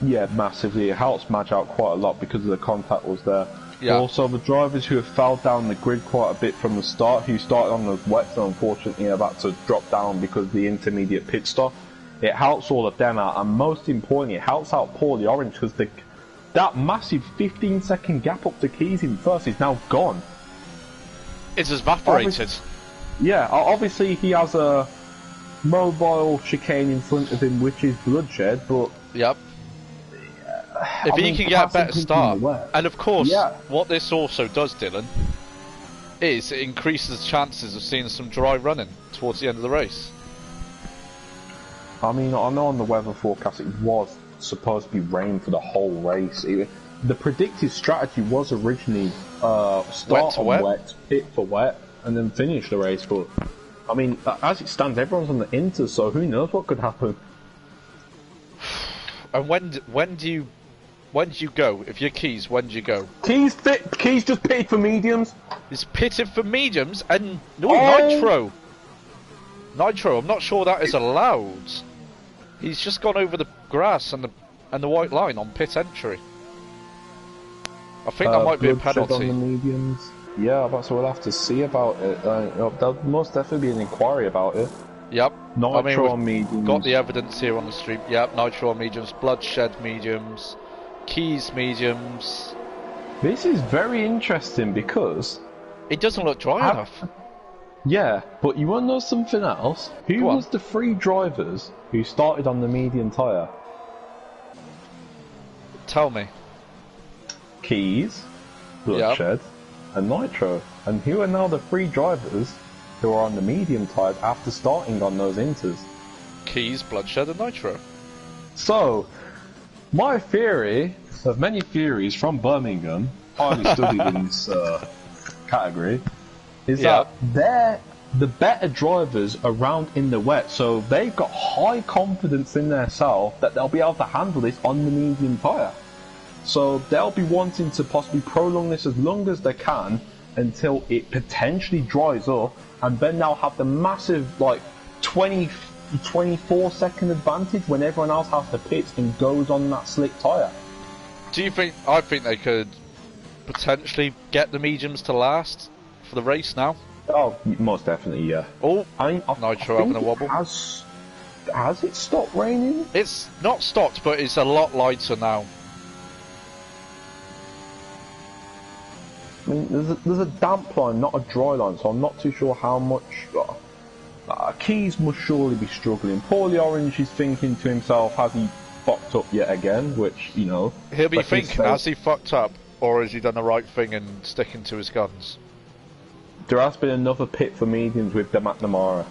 [SPEAKER 2] Yeah, massively. It helps Madge out quite a lot because the contact was there.
[SPEAKER 1] Yeah.
[SPEAKER 2] Also, the drivers who have fell down the grid quite a bit from the start, who started on those wets and unfortunately have had to drop down because of the intermediate pit stop, it helps all of them out, and most importantly, it helps out Paulie Orange because that massive 15-second gap up to Keys in first is now gone.
[SPEAKER 1] It's evaporated.
[SPEAKER 2] Obviously he has a mobile chicane in front of him, which is Bloodshed, but...
[SPEAKER 1] Yep. If he can get a better start, and of course, what this also does, Dylan, is it increases the chances of seeing some dry running towards the end of the race.
[SPEAKER 2] I mean, I know on the weather forecast it was supposed to be rain for the whole race. The predicted strategy was originally start on wet, pit for wet, and then finish the race. But I mean, as it stands, everyone's on the inter, so who knows what could happen.
[SPEAKER 1] And when do you go? If you're Keys, when do you go?
[SPEAKER 2] Keys just pitted for mediums.
[SPEAKER 1] He's pitted for mediums and nitro. Nitro, I'm not sure that is allowed. He's just gone over the grass and the white line on pit entry. I think that might be a penalty.
[SPEAKER 2] On the mediums. Yeah, so we'll have to see about it. There'll most definitely be an inquiry about it.
[SPEAKER 1] Yep.
[SPEAKER 2] Nitro on mediums.
[SPEAKER 1] Got the evidence here on the stream. Yep, Nitro on mediums, Bloodshed mediums, Keys mediums.
[SPEAKER 2] This is very interesting because
[SPEAKER 1] it doesn't look dry enough.
[SPEAKER 2] Yeah, but you want to know something else? Who was the three drivers who started on the medium tyre?
[SPEAKER 1] Tell me.
[SPEAKER 2] Keys, Bloodshed, and Nitro. And who are now the three drivers who are on the medium tyre after starting on those inters?
[SPEAKER 1] Keys, Bloodshed, and Nitro.
[SPEAKER 2] So, my theory, of many theories from Birmingham, highly studied in this category, is that they're the better drivers around in the wet, so they've got high confidence in themselves that they'll be able to handle this on the medium tyre. So they'll be wanting to possibly prolong this as long as they can until it potentially dries up, and then they'll have the massive 24 second advantage when everyone else has to pit and goes on that slick tyre.
[SPEAKER 1] Do you think? I think they could potentially get the mediums to last for the race now.
[SPEAKER 2] Oh, most definitely, yeah.
[SPEAKER 1] Oh, Nitro having a wobble.
[SPEAKER 2] Has it stopped raining?
[SPEAKER 1] It's not stopped, but it's a lot lighter now.
[SPEAKER 2] I mean, there's a damp line, not a dry line, so I'm not too sure how much. Keys must surely be struggling. Paulie Orange is thinking to himself, has he fucked up yet again? Which, you know...
[SPEAKER 1] He'll be thinking, has he fucked up, or has he done the right thing and sticking to his guns?
[SPEAKER 2] There has been another pit for mediums with the McNamara,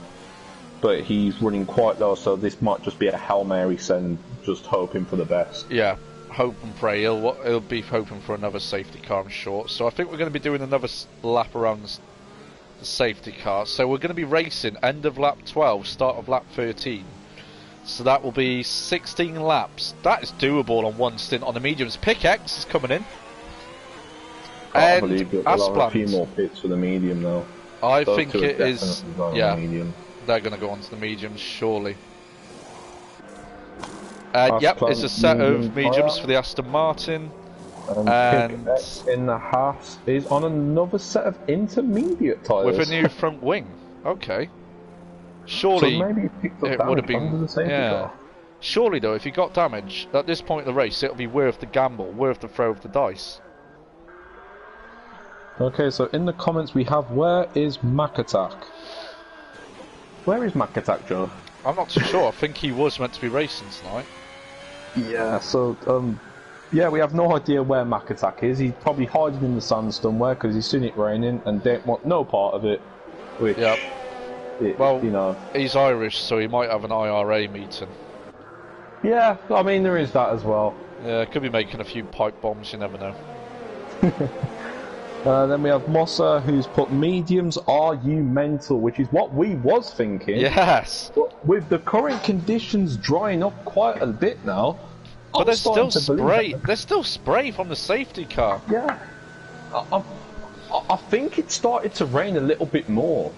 [SPEAKER 2] but he's running quite low, so this might just be a Hail Mary send, just hoping for the best.
[SPEAKER 1] Yeah. Hope and pray. He'll be hoping for another safety car, I'm sure. So I think we're going to be doing another lap around the safety car. So we're going to be racing end of lap 12, start of lap 13. So that will be 16 laps. That is doable on one stint on the mediums. Pick X is coming in.
[SPEAKER 2] I believe it. We'll have a few more pits for the medium though.
[SPEAKER 1] I think it is. Yeah,
[SPEAKER 2] medium.
[SPEAKER 1] They're going to go on to the mediums surely. Yep, it's a set of mediums for the Aston Martin.
[SPEAKER 2] And in the Haas is on another set of intermediate tyres.
[SPEAKER 1] With a new front wing. Okay. Surely
[SPEAKER 2] so maybe it would have been. Car.
[SPEAKER 1] Surely though, if you got damage at this point in the race, it'll be worth the gamble, worth the throw of the dice.
[SPEAKER 2] Okay, so in the comments we have, where is Mac Attack? Where is Mac Attack, Joe?
[SPEAKER 1] I'm not too sure. I think he was meant to be racing tonight.
[SPEAKER 2] Yeah, so, yeah, we have no idea where Mac Attack is. He's probably hiding in the sand somewhere because he's seen it raining and don't want no part of it. Which,
[SPEAKER 1] Yep. Well,
[SPEAKER 2] you know.
[SPEAKER 1] he's Irish, so he might have an IRA meeting.
[SPEAKER 2] Yeah, I mean, there is that as well.
[SPEAKER 1] Yeah, could be making a few pipe bombs, you never know.
[SPEAKER 2] Then we have Mossa, who's put mediums, are you mental? Which is what we was thinking.
[SPEAKER 1] Yes!
[SPEAKER 2] But with the current conditions drying up quite a bit now,
[SPEAKER 1] but there's still spray. There's still spray from the safety car.
[SPEAKER 2] Yeah. I think it started to rain a little bit more.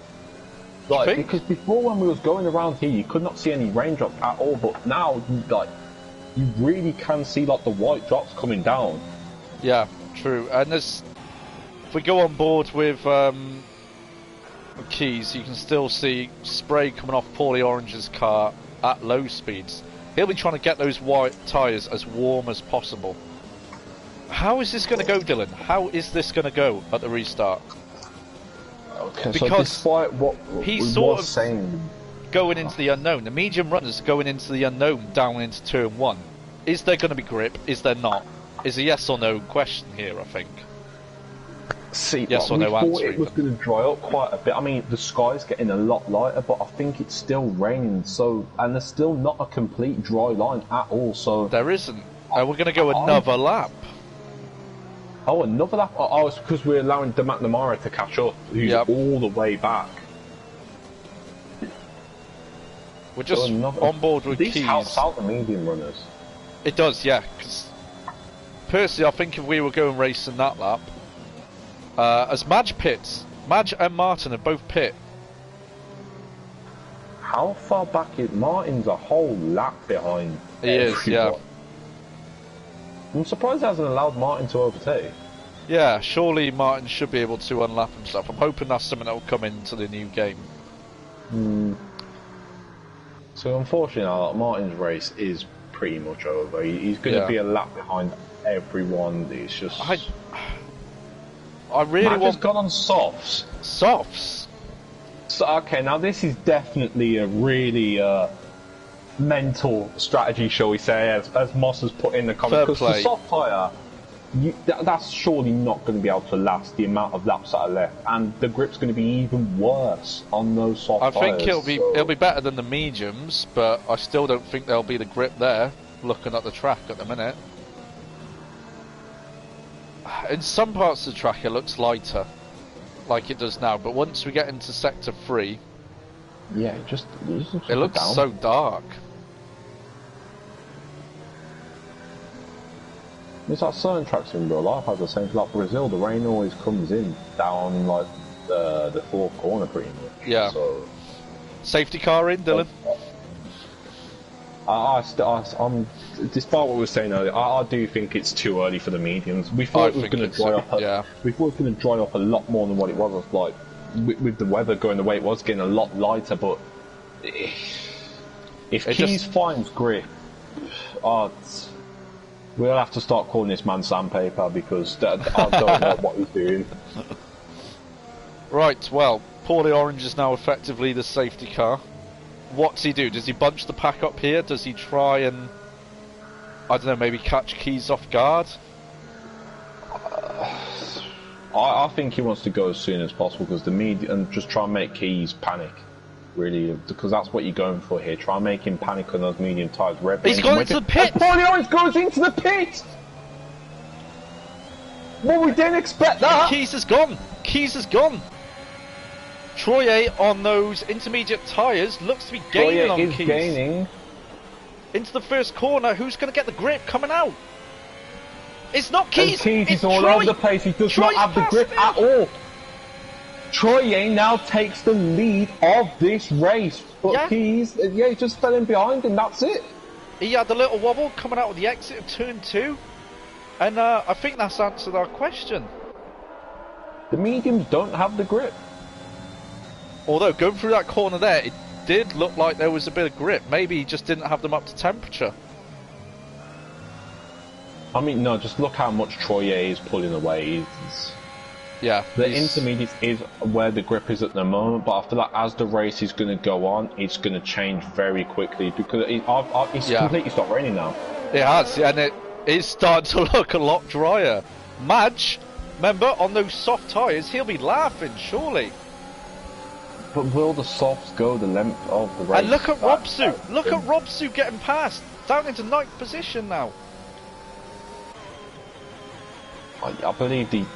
[SPEAKER 2] Like, because before when we was going around here, you could not see any raindrops at all, but now, like, you really can see, like, the white drops coming down.
[SPEAKER 1] Yeah, true. And there's... If we go on board with Keys, you can still see spray coming off Paulie Orange's car at low speeds. He'll be trying to get those white tyres as warm as possible. How is this going to go, Dylan? How is this going to go at the restart?
[SPEAKER 2] Okay,
[SPEAKER 1] because
[SPEAKER 2] so despite what
[SPEAKER 1] he's
[SPEAKER 2] sort of saying,
[SPEAKER 1] going into the unknown, the medium runners going into the unknown down into turn 1. Is there going to be grip? Is there not? Is a yes or no question here, I think.
[SPEAKER 2] See,
[SPEAKER 1] yes or
[SPEAKER 2] we
[SPEAKER 1] no
[SPEAKER 2] thought
[SPEAKER 1] answer.
[SPEAKER 2] It was going to dry up quite a bit. I mean, the sky's getting a lot lighter, but I think it's still raining. So, and there's still not a complete dry line at all. So
[SPEAKER 1] there isn't. We're going to go another lap.
[SPEAKER 2] Oh, another lap? Oh, it's because we're allowing the McNamara to catch up, who's all the way back.
[SPEAKER 1] We're just on board with Keys.
[SPEAKER 2] This helps out the medium runners.
[SPEAKER 1] It does, yeah. Because personally, I think if we were going racing that lap, as Madge pits, Madge and Martin are both pit.
[SPEAKER 2] How far back is Martin's? A whole lap behind.
[SPEAKER 1] He is, yeah.
[SPEAKER 2] I'm surprised he hasn't allowed Martin to overtake.
[SPEAKER 1] Yeah, surely Martin should be able to unlap himself. I'm hoping that's something that will come into the new game.
[SPEAKER 2] So unfortunately, Martin's race is pretty much over. He's going to be a lap behind everyone. It's just... I really want... gone on softs.
[SPEAKER 1] Softs?
[SPEAKER 2] So, okay, now this is definitely a really... mental strategy, shall we say, as Moss has put in the comments, because the soft tyre, that's surely not going to be able to last the amount of laps that are left, and the grip's going to be even worse on those soft tyres.
[SPEAKER 1] I think it'll be better than the mediums, but I still don't think there'll be the grip there, looking at the track at the minute. In some parts of the track it looks lighter, like it does now, but once we get into sector 3,
[SPEAKER 2] yeah,
[SPEAKER 1] it looks so dark.
[SPEAKER 2] It's like certain tracks in real life have the same. Like Brazil, the rain always comes in down like the fourth corner, pretty much.
[SPEAKER 1] Yeah.
[SPEAKER 2] So,
[SPEAKER 1] safety car in, Dylan.
[SPEAKER 2] I'm despite what we were saying earlier, I do think it's too early for the mediums. We thought it was going to dry up. We thought it was going to dry up a lot more than what it was. Like with the weather going the way it was, getting a lot lighter. But if Keys finds grip, we'll have to start calling this man sandpaper, because I don't know what he's doing.
[SPEAKER 1] Right, well, Paulie Orange is now effectively the safety car. What's he do? Does he bunch the pack up here? Does he try and, I don't know, maybe catch Keys off guard?
[SPEAKER 2] I think he wants to go as soon as possible, because and just try and make Keys panic. Really, because that's what you're going for here. Try and make him panic on those medium tyres.
[SPEAKER 1] He's going into the pit!
[SPEAKER 2] Paulie Orange goes into the pit! Well, we didn't expect that!
[SPEAKER 1] Keys is gone! Keys is gone! Troye on those intermediate tyres looks to be gaining on Keys.
[SPEAKER 2] Gaining.
[SPEAKER 1] Into the first corner, who's going to get the grip coming out? It's not Keys!
[SPEAKER 2] And Keys is all over the place, he does not have the grip at all. Troye now takes the lead of this race, but Keys, he just fell in behind and that's it.
[SPEAKER 1] He had a little wobble coming out of the exit of turn 2, and I think that's answered our question.
[SPEAKER 2] The mediums don't have the grip.
[SPEAKER 1] Although, going through that corner there, it did look like there was a bit of grip. Maybe he just didn't have them up to temperature.
[SPEAKER 2] I mean, no, just look how much Troye is pulling away.
[SPEAKER 1] Yeah.
[SPEAKER 2] The intermediates is where the grip is at the moment, but I feel like as the race is going to go on, it's going to change very quickly because it's completely stopped raining now.
[SPEAKER 1] It has, and it is starting to look a lot drier. Madge, remember, on those soft tyres, he'll be laughing, surely.
[SPEAKER 2] But will the softs go the length of the race?
[SPEAKER 1] And look at Robsu! Look at Robsu getting past! Down into 9th position now.
[SPEAKER 2] I believe the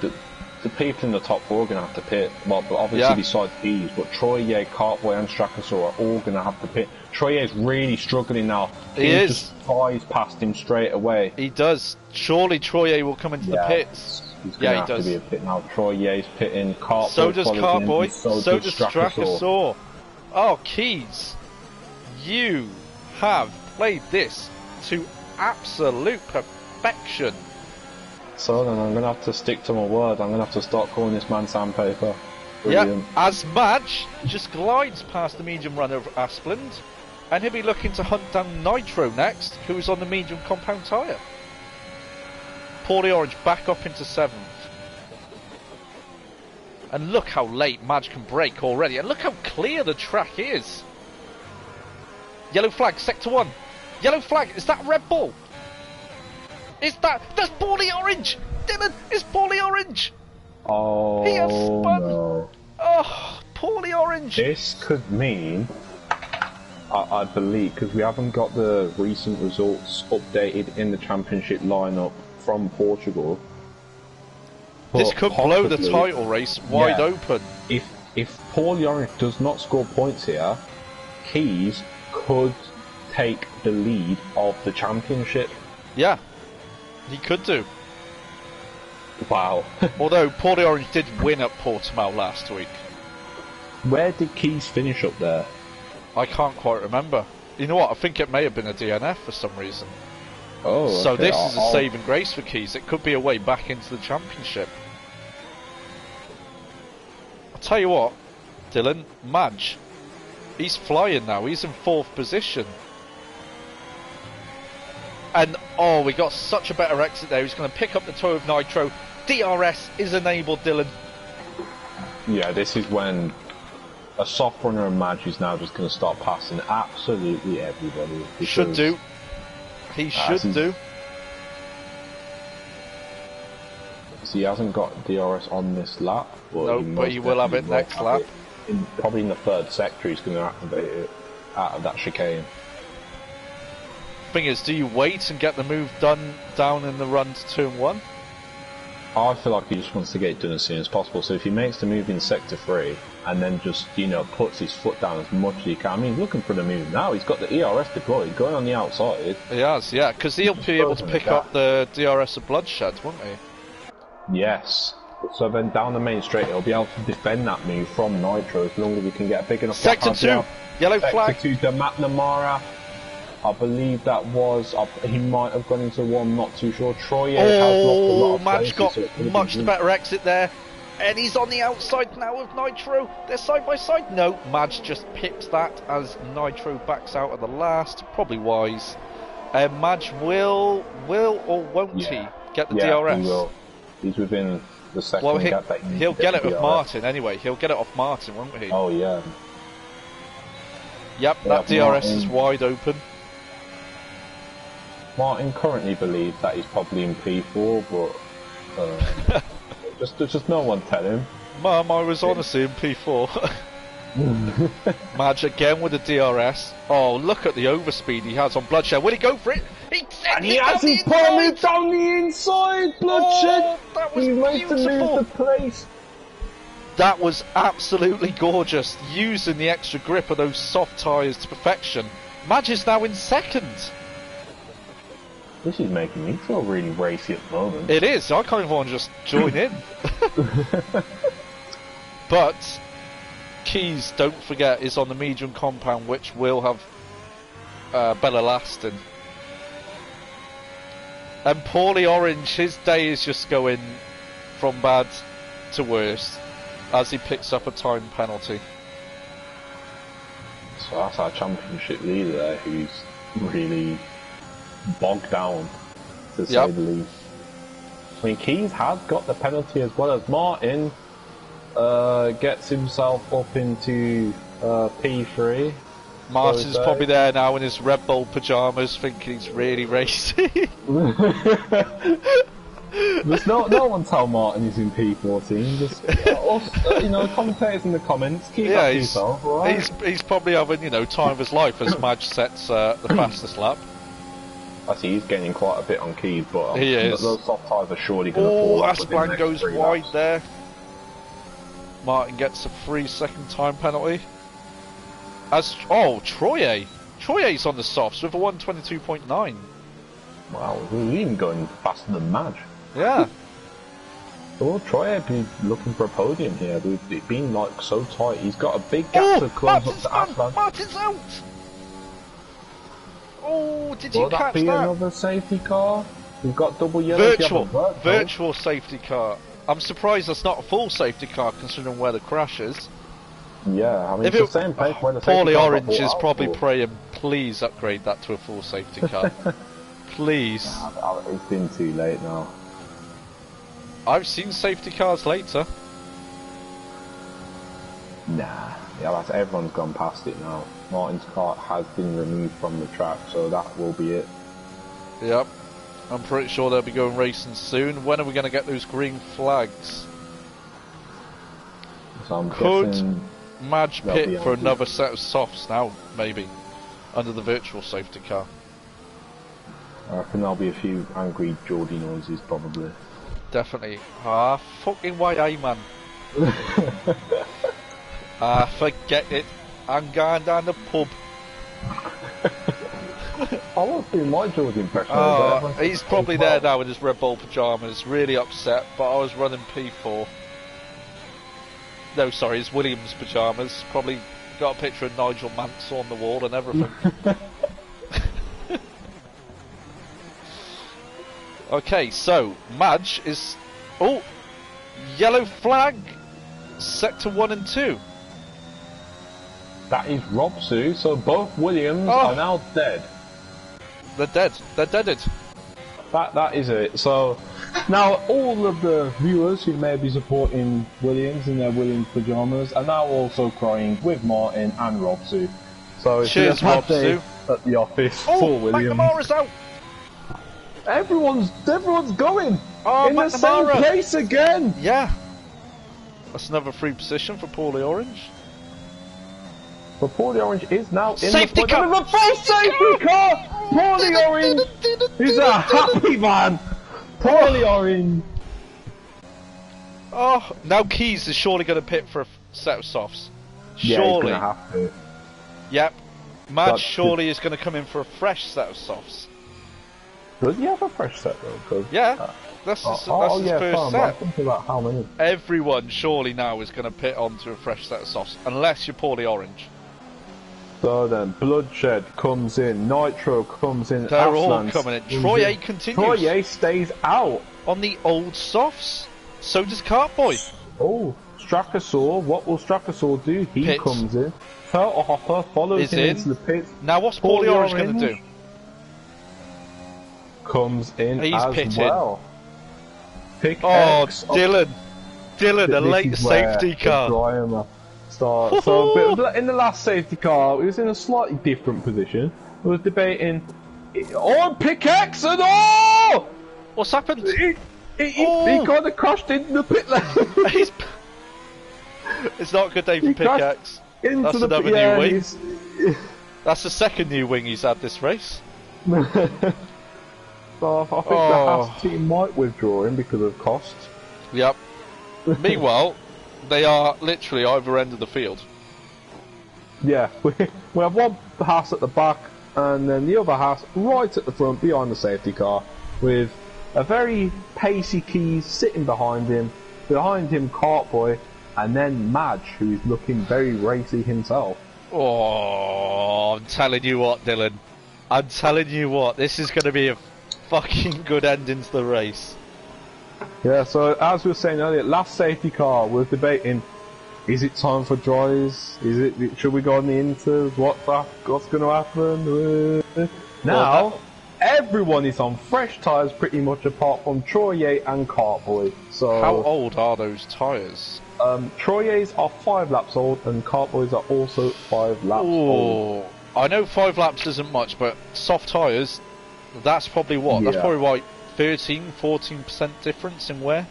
[SPEAKER 2] people in the top 4 are going to have to pit. Well, but obviously besides these, but Troye, Cartboy and Strakasaur are all going to have to pit. Troye's really struggling now.
[SPEAKER 1] He is.
[SPEAKER 2] Just flies past him straight away.
[SPEAKER 1] He does. Surely Troye will come into the pits.
[SPEAKER 2] He's going to have to be a pit now. Troye's pitting. Cartboy
[SPEAKER 1] so does Cartboy.
[SPEAKER 2] So does
[SPEAKER 1] Strakasaur. Oh, Keys, you have played this to absolute perfection.
[SPEAKER 2] So then I'm going to have to stick to my word. I'm going to have to start calling this man sandpaper. Brilliant.
[SPEAKER 1] Yeah, as Madge just glides past the medium runner of Aspland, and he'll be looking to hunt down Nitro next, who's on the medium compound tyre. Paulie Orange back up into 7th. And look how late Madge can brake already, and look how clear the track is. Yellow flag, sector 1. Yellow flag, is that Red Bull? That's Paulie Orange! Dylan, it's Paulie Orange!
[SPEAKER 2] Oh,
[SPEAKER 1] he has spun!
[SPEAKER 2] No.
[SPEAKER 1] Oh, Paulie Orange!
[SPEAKER 2] This could mean, I believe, because we haven't got the recent results updated in the championship lineup from Portugal.
[SPEAKER 1] This could blow the title race wide open.
[SPEAKER 2] If Paulie Orange does not score points here, Keys could take the lead of the championship.
[SPEAKER 1] Yeah. He could do.
[SPEAKER 2] Wow.
[SPEAKER 1] Although Paulie Orange did win at Portimao last week.
[SPEAKER 2] Where did Keys finish up there?
[SPEAKER 1] I can't quite remember. You know what? I think it may have been a DNF for some reason.
[SPEAKER 2] Oh,
[SPEAKER 1] so
[SPEAKER 2] okay.
[SPEAKER 1] this is a saving grace for Keys. It could be a way back into the championship. I'll tell you what, Dylan, Madge, he's flying now. He's in 4th position. And, oh, we got such a better exit there. He's going to pick up the toe of Nitro. DRS is enabled, Dylan.
[SPEAKER 2] Yeah, this is when a soft runner and Madge is now just going to start passing absolutely everybody.
[SPEAKER 1] He should do. He should do.
[SPEAKER 2] So he hasn't got DRS on this lap.
[SPEAKER 1] No, but he will have it next lap.
[SPEAKER 2] Probably in the 3rd sector he's going to activate it out of that chicane.
[SPEAKER 1] Thing is, do you wait and get the move done down in the run to turn 1?
[SPEAKER 2] I feel like he just wants to get it done as soon as possible. So if he makes the move in sector 3 and then just, you know, puts his foot down as much as he can. I mean, he's looking for the move now. He's got the ERS deployed, going on the outside.
[SPEAKER 1] He has, yeah, because he'll be able to pick up the DRS of Bloodshed, won't he?
[SPEAKER 2] Yes. So then down the main straight, he'll be able to defend that move from Nitro as long as he can get a big enough...
[SPEAKER 1] Sector 2, yellow flag.
[SPEAKER 2] Sector 2 to McNamara. I believe that was... he might have gone into 1, not too sure. Troye has lost a lot of
[SPEAKER 1] Madge got
[SPEAKER 2] so
[SPEAKER 1] much better exit there. And he's on the outside now of Nitro. They're side by side. No, Madge just picks that as Nitro backs out at the last. Probably wise. Madge will or won't he get the DRS?
[SPEAKER 2] He will. He's within the second.
[SPEAKER 1] Well, he'll get it off Martin anyway. He'll get it off Martin, won't he?
[SPEAKER 2] Oh, yeah.
[SPEAKER 1] Yep, that DRS Martin is wide open.
[SPEAKER 2] Martin currently believes that he's probably in P4, but just no one tell him.
[SPEAKER 1] Mum, I was honestly in P4. Madge again with the DRS. Oh, look at the overspeed he has on Bloodshed. Will he go for it?
[SPEAKER 2] He has his permit down the inside, Bloodshed!
[SPEAKER 1] Oh, that was
[SPEAKER 2] he made to move the place.
[SPEAKER 1] That was absolutely gorgeous, using the extra grip of those soft tyres to perfection. Madge is now in 2nd.
[SPEAKER 2] This is making me feel really racy at the moment.
[SPEAKER 1] It is. I kind of want to just join in. But Keys, don't forget, is on the medium compound, which will have better lasting. And Paulie Orange, his day is just going from bad to worse as he picks up a time penalty.
[SPEAKER 2] So that's our championship leader there, who's really bogged down, to say the least. I mean, Keys has got the penalty as well as Martin gets himself up into P3.
[SPEAKER 1] Martin's probably there now in his Red Bull pyjamas, thinking he's really racing.
[SPEAKER 2] There's no one tell Martin he's in P14. Just us, commentators in the comments. Keep that to yourself, right?
[SPEAKER 1] He's probably having time of his life as Madge sets the fastest lap.
[SPEAKER 2] I see he's gaining quite a bit on Keys, but
[SPEAKER 1] he is.
[SPEAKER 2] Those soft tires are surely going to fall off.
[SPEAKER 1] Asplan goes wide there. Martin gets a 3-second time penalty. Troye's on the softs with a 122.9.
[SPEAKER 2] Wow, we're even going faster than Madge.
[SPEAKER 1] Yeah.
[SPEAKER 2] Well, Troye been looking for a podium here. We've been like so tight. He's got a big gap to close up to Asplan.
[SPEAKER 1] Martin's out. Oh, did you catch that?
[SPEAKER 2] Will that be another safety car? We've got double yellow.
[SPEAKER 1] Virtual safety car. I'm surprised that's not a full safety car considering where the crash is.
[SPEAKER 2] Yeah, I mean, it's the same place where the safety
[SPEAKER 1] Paulie
[SPEAKER 2] car
[SPEAKER 1] Orange is
[SPEAKER 2] out
[SPEAKER 1] probably
[SPEAKER 2] for.
[SPEAKER 1] praying, please upgrade that to a full safety car. Please.
[SPEAKER 2] It's been too late now.
[SPEAKER 1] I've seen safety cars later.
[SPEAKER 2] Nah, yeah, everyone's gone past it now. Martin's car has been removed from the track, so that will be it.
[SPEAKER 1] Yep. I'm pretty sure they'll be going racing soon. When are we going to get those green flags?
[SPEAKER 2] So I'm guessing
[SPEAKER 1] Madge pit for another set of softs now, maybe, under the virtual safety car.
[SPEAKER 2] I reckon there'll be a few angry Geordie noises, probably.
[SPEAKER 1] Definitely. Fucking YA, man. Forget it. I'm going down the pub.
[SPEAKER 2] I was doing my Geordie impression.
[SPEAKER 1] He's probably there now in his Red Bull pyjamas, really upset, but I was running P4. No, sorry, his Williams pyjamas. Probably got a picture of Nigel Mansell on the wall and everything. Okay, so Madge is yellow flag sector 1 and 2.
[SPEAKER 2] That is Robsu, so both Williams are now dead.
[SPEAKER 1] They're dead. They're deaded.
[SPEAKER 2] That is it. So now all of the viewers who may be supporting Williams in their Williams pyjamas are now also crying with Martin and Robsu. So it's
[SPEAKER 1] cheers, Robsu.
[SPEAKER 2] At the office for Williams.
[SPEAKER 1] McNamara's out.
[SPEAKER 2] Everyone's going in
[SPEAKER 1] McNamara.
[SPEAKER 2] the same place again.
[SPEAKER 1] Yeah, that's another free position for Paulie Orange.
[SPEAKER 2] But Paulie Orange is now in
[SPEAKER 1] safety
[SPEAKER 2] the
[SPEAKER 1] car.
[SPEAKER 2] The full safety car. Paulie Orange is a happy man. Paulie Orange.
[SPEAKER 1] Oh, now Keys is surely going to pit for a set of softs. Surely.
[SPEAKER 2] Yeah, he's gonna have to.
[SPEAKER 1] Yep. Madge surely is going to come in for a fresh set of softs.
[SPEAKER 2] Does he have a fresh set though?
[SPEAKER 1] Yeah, that's his first set.
[SPEAKER 2] I'm thinking about how many.
[SPEAKER 1] Everyone surely now is going to pit onto a fresh set of softs, unless you're Paulie Orange.
[SPEAKER 2] So then, Bloodshed comes in, Nitro comes in,
[SPEAKER 1] they're all coming in. Troye continues.
[SPEAKER 2] Troye stays out.
[SPEAKER 1] On the old softs, so does Cartboy.
[SPEAKER 2] Oh, Strakasaur, what will Strakasaur do? He
[SPEAKER 1] Pits.
[SPEAKER 2] comes in. Turtle Hopper follows him into the pits.
[SPEAKER 1] Now what's Paulie Orange going to do?
[SPEAKER 2] Comes in
[SPEAKER 1] He's
[SPEAKER 2] as
[SPEAKER 1] pitting.
[SPEAKER 2] well.
[SPEAKER 1] Dylan, the late safety car.
[SPEAKER 2] So in the last safety car, he was in a slightly different position. He was debating, Pickaxe and
[SPEAKER 1] what's happened?
[SPEAKER 2] He kind of crashed into the pit lane.
[SPEAKER 1] It's not a good day for Pickaxe. That's another new wing. That's the second new wing he's had this race.
[SPEAKER 2] So I think the Haas team might withdraw him because of cost.
[SPEAKER 1] Yep. Meanwhile, they are literally either end of the field.
[SPEAKER 2] Yeah, we have one Haas at the back and then the other Haas right at the front behind the safety car with a very pacey Keys sitting behind him Cartboy, and then Madge, who's looking very racy himself.
[SPEAKER 1] Oh, I'm telling you what, Dylan. I'm telling you what, this is going to be a fucking good ending to the race.
[SPEAKER 2] Yeah, so as we were saying earlier, last safety car, we're debating, is it time for dries? Should we go on the inters? What's going to happen? Now, everyone is on fresh tyres pretty much apart from Troye and Cartboy. So
[SPEAKER 1] how old are those tyres?
[SPEAKER 2] Troye's are 5 laps old and Cartboys are also 5 laps old.
[SPEAKER 1] I know 5 laps isn't much, but soft tyres, that's probably what?
[SPEAKER 2] Yeah.
[SPEAKER 1] That's probably like 13-14% difference in wear.